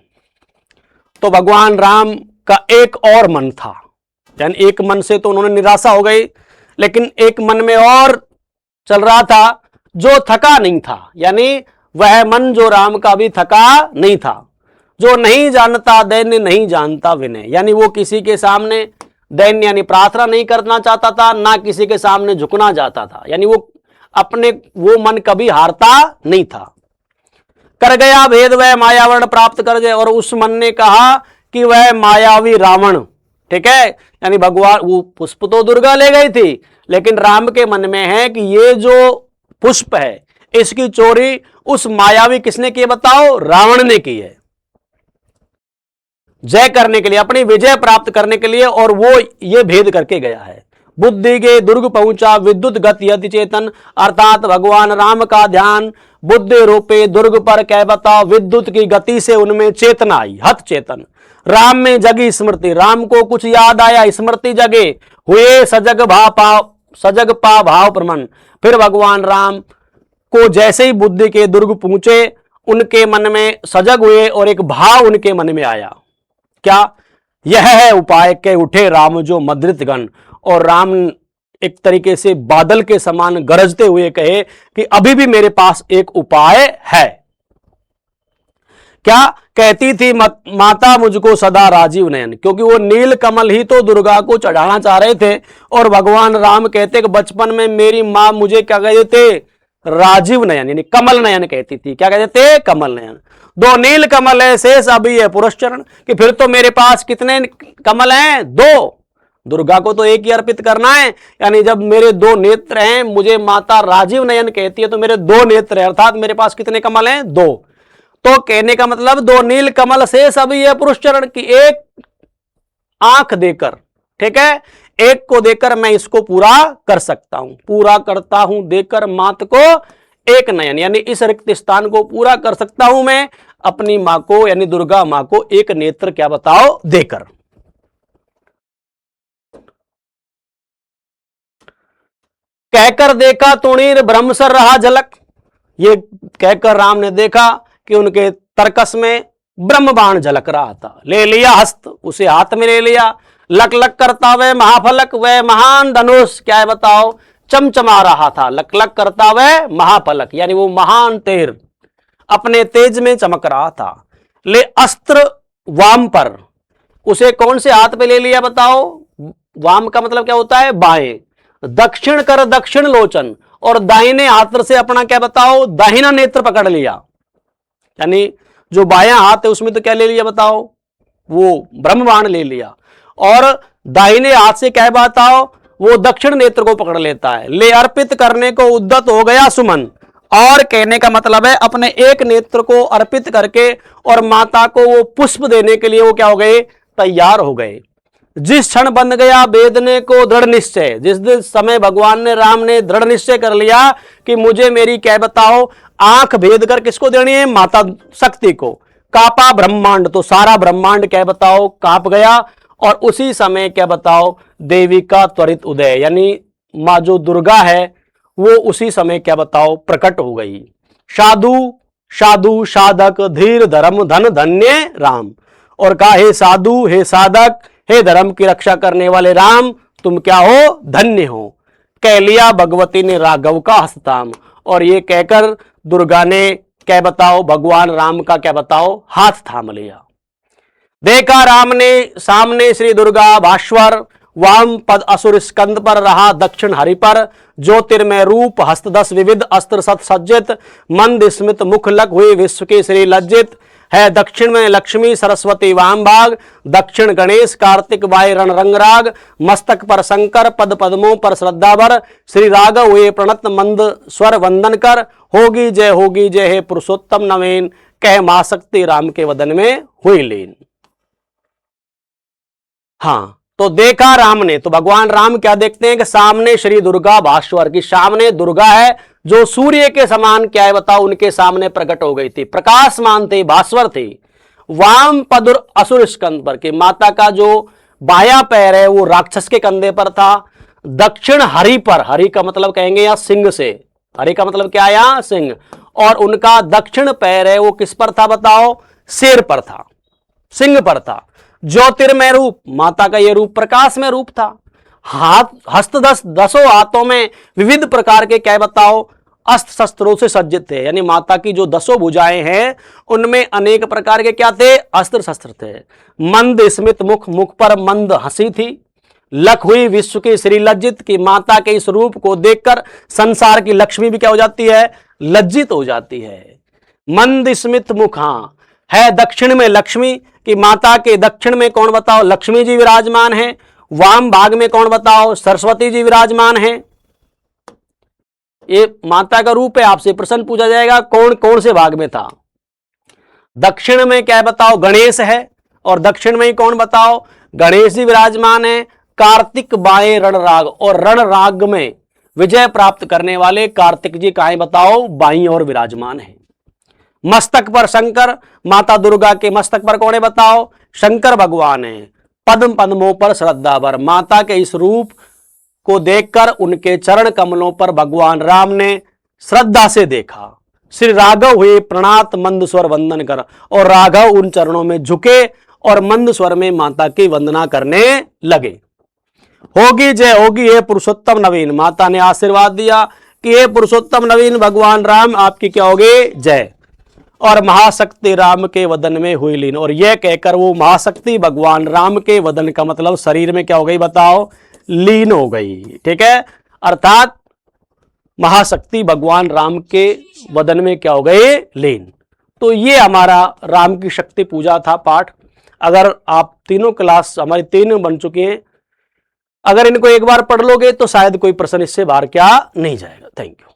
तो भगवान राम का एक और मन था, यानी एक मन से तो उन्होंने निराशा हो गई, लेकिन एक मन में और चल रहा था जो थका नहीं था, यानी वह मन जो राम का भी थका नहीं था। जो नहीं जानता दैन्य नहीं जानता विनय, यानी वो किसी के सामने दैन्य यानी प्रार्थना नहीं करना चाहता था, ना किसी के सामने झुकना चाहता था, यानी वो अपने वो मन कभी हारता नहीं था। कर गया भेद वह मायावर्ण प्राप्त कर जाए, और उस मन ने कहा कि वह मायावी रावण, ठीक है, यानी भगवान वो पुष्प तो दुर्गा ले गई थी, लेकिन राम के मन में है कि ये जो पुष्प है इसकी चोरी उस मायावी किसने की बताओ, रावण ने की है, जय करने के लिए, अपनी विजय प्राप्त करने के लिए, और वो ये भेद करके गया है। बुद्धि के दुर्ग पहुंचा विद्युत गति अति चेतन, अर्थात भगवान राम का ध्यान बुद्धि रूपे दुर्ग पर क्या बताओ, विद्युत की गति से उनमें चेतना आई, हत चेतन, राम में जगी स्मृति, राम को कुछ याद आया, स्मृति जगे, हुए सजग पा भाव प्रमन, फिर भगवान राम को जैसे ही बुद्धि के दुर्ग पहुंचे उनके मन में सजग हुए और एक भाव उनके मन में आया, क्या, यह है उपाय के उठे राम जो मद्रित गण, और राम एक तरीके से बादल के समान गरजते हुए कहे कि अभी भी मेरे पास एक उपाय है। क्या कहती थी माता मुझको सदा राजीव नयन, क्योंकि वो नील कमल ही तो दुर्गा को चढ़ाना चाह रहे थे, और भगवान राम कहते कि बचपन में मेरी मां मुझे क्या कहते थे, राजीव नयन यानी कमल नयन कहती थी। क्या कहते थे? कमल नयन। दो नील कमल है शेष अभी है पुरस्चरण, कि फिर तो मेरे पास कितने कमल हैं? दो। दुर्गा को तो एक ही अर्पित करना है, यानी जब मेरे दो नेत्र हैं, मुझे माता राजीव नयन कहती है, तो मेरे दो नेत्र हैं, अर्थात मेरे पास कितने कमल हैं? दो। तो कहने का मतलब दो नील कमल शेष अभी है पुरस्चरण, की एक आंख देकर, ठीक है, एक को देकर मैं इसको पूरा कर सकता हूं, पूरा करता हूं देकर मात को एक नयन, यानी इस रिक्त स्थान को पूरा कर सकता हूं मैं अपनी मां को, यानी दुर्गा मां को एक नेत्र, क्या बताओ, देकर। कहकर देखा तुणीर ब्रह्मसर रहा झलक, ये कहकर राम ने देखा कि उनके तरकस में ब्रह्म बाण झलक रहा था। ले लिया हस्त, उसे हाथ में ले लिया। लक लक करता वह महाफलक, वह महान धनुष, क्या है बताओ, चमचमा रहा था। लक लक करता वह महाफलक, यानी वो महान तीर अपने तेज में चमक रहा था। ले अस्त्र वाम पर, उसे कौन से हाथ पे ले लिया बताओ? वाम का मतलब क्या होता है? बाएं। दक्षिण कर दक्षिण लोचन, और दाहिने हाथ से अपना, क्या बताओ, दाहिना नेत्र पकड़ लिया, यानी जो बायां हाथ है उसमें तो क्या ले लिया बताओ? वो ब्रह्म बाण ले लिया, और दाहिने हाथ से क्या बताओ? वो दक्षिण नेत्र को पकड़ लेता है। ले अर्पित करने को उद्यत हो गया सुमन, और कहने का मतलब है अपने एक नेत्र को अर्पित करके और माता को वो पुष्प देने के लिए वो क्या हो गए? तैयार हो गए। जिस क्षण बन गया वेदने को दृढ़ निश्चय, जिस समय भगवान ने, राम ने दृढ़ निश्चय कर लिया कि मुझे मेरी, क्या बताओ, आंख भेद कर किसको देनी है? माता शक्ति को। कापा ब्रह्मांड, तो सारा ब्रह्मांड, क्या बताओ, कांप गया, और उसी समय, क्या बताओ, देवी का त्वरित उदय, यानी मां जो दुर्गा है वो उसी समय, क्या बताओ, प्रकट हो गई। साधु साधु साधक धीर धर्म धन धन्य राम, और कहा हे साधु, हे साधक, हे धर्म की रक्षा करने वाले राम, तुम क्या हो? धन्य हो। कह लिया भगवती ने राघव का हस्ताम, और ये कहकर दुर्गा ने, क्या बताओ, भगवान राम का, क्या बताओ, हाथ थाम लिया। देखा राम ने सामने श्री दुर्गा भास्वर, वाम पद असुर स्कंद पर रहा दक्षिण हरि पर, ज्योतिर्मय रूप हस्त दस विविध अस्त्र सत सज्जित, मंद स्मित मुख लग हुई विश्व के श्री लज्जित, है दक्षिण में लक्ष्मी सरस्वती वाम भाग, दक्षिण गणेश कार्तिक वाय रण रंगराग, मस्तक पर शंकर पद पद्मों पर श्रद्धावर, श्री राघव हुए प्रणत मंद स्वर वंदन कर, होगी जय हे पुरुषोत्तम नवीन, कह मां शक्ति राम के वदन में हुई लीन। हाँ, तो देखा राम ने, तो भगवान राम क्या देखते हैं कि सामने श्री दुर्गा भास्वर, की सामने दुर्गा है जो सूर्य के समान, क्या है बताओ, उनके सामने प्रकट हो गई थी, प्रकाशमान थे, भास्वर थे। वाम पदुर असुर स्कंद पर, कि माता का जो बायां पैर है वो राक्षस के कंधे पर था। दक्षिण हरि पर, हरि का मतलब कहेंगे या सिंह से, हरि का मतलब क्या है? सिंह। और उनका दक्षिण पैर है वो किस पर था बताओ? शेर पर था, सिंह पर था। ज्योतिर्मय रूप, माता का ये रूप प्रकाश में रूप था। हाथ हस्त दसों हाथों में विविध प्रकार के, क्या बताओ, अस्त्र शस्त्रों से सज्जित थे, यानी माता की जो दसों भुजाएं हैं उनमें अनेक प्रकार के, क्या थे? अस्त्र शस्त्र थे। मंद स्मित मुख, मुख पर मंद हंसी थी। लख हुई विश्व की श्री लज्जित, की माता के इस रूप को देखकर संसार की लक्ष्मी भी क्या हो जाती है? लज्जित हो जाती है। मंद स्मित मुख, हाँ, है दक्षिण में लक्ष्मी, कि माता के दक्षिण में कौन बताओ? लक्ष्मी जी विराजमान है। वाम भाग में कौन बताओ? सरस्वती जी विराजमान है। ये माता का रूप है, आपसे प्रश्न पूछा जाएगा कौन कौन से भाग में था? दक्षिण में क्या बताओ? गणेश है, और दक्षिण में ही कौन बताओ? गणेश जी विराजमान है। कार्तिक बाएं रणराग, और रणराग में विजय प्राप्त करने वाले कार्तिक जी कहां बताओ? बाईं ओर विराजमान है। मस्तक पर शंकर, माता दुर्गा के मस्तक पर कौन है बताओ? शंकर भगवान है। पद्म पद्मों पर श्रद्धावर, माता के इस रूप को देखकर उनके चरण कमलों पर भगवान राम ने श्रद्धा से देखा। श्री राघव हुए प्रणात मंद स्वर वंदन कर, और राघव उन चरणों में झुके और मंद स्वर में माता की वंदना करने लगे। होगी जय होगी हे पुरुषोत्तम नवीन, माता ने आशीर्वाद दिया कि हे पुरुषोत्तम नवीन भगवान राम, आपकी क्या होगी? जय। और महाशक्ति राम के वदन में हुई लीन, और यह कहकर वो महाशक्ति भगवान राम के वदन का मतलब शरीर में क्या हो गई बताओ? लीन हो गई। ठीक है, अर्थात महाशक्ति भगवान राम के वदन में क्या हो गए, लीन। तो ये हमारा राम की शक्ति पूजा था पाठ। अगर आप तीनों क्लास हमारी 3 बन चुकी हैं, अगर इनको एक बार पढ़ लोगे तो शायद कोई प्रश्न इससे बाहर क्या नहीं जाएगा। Thank you.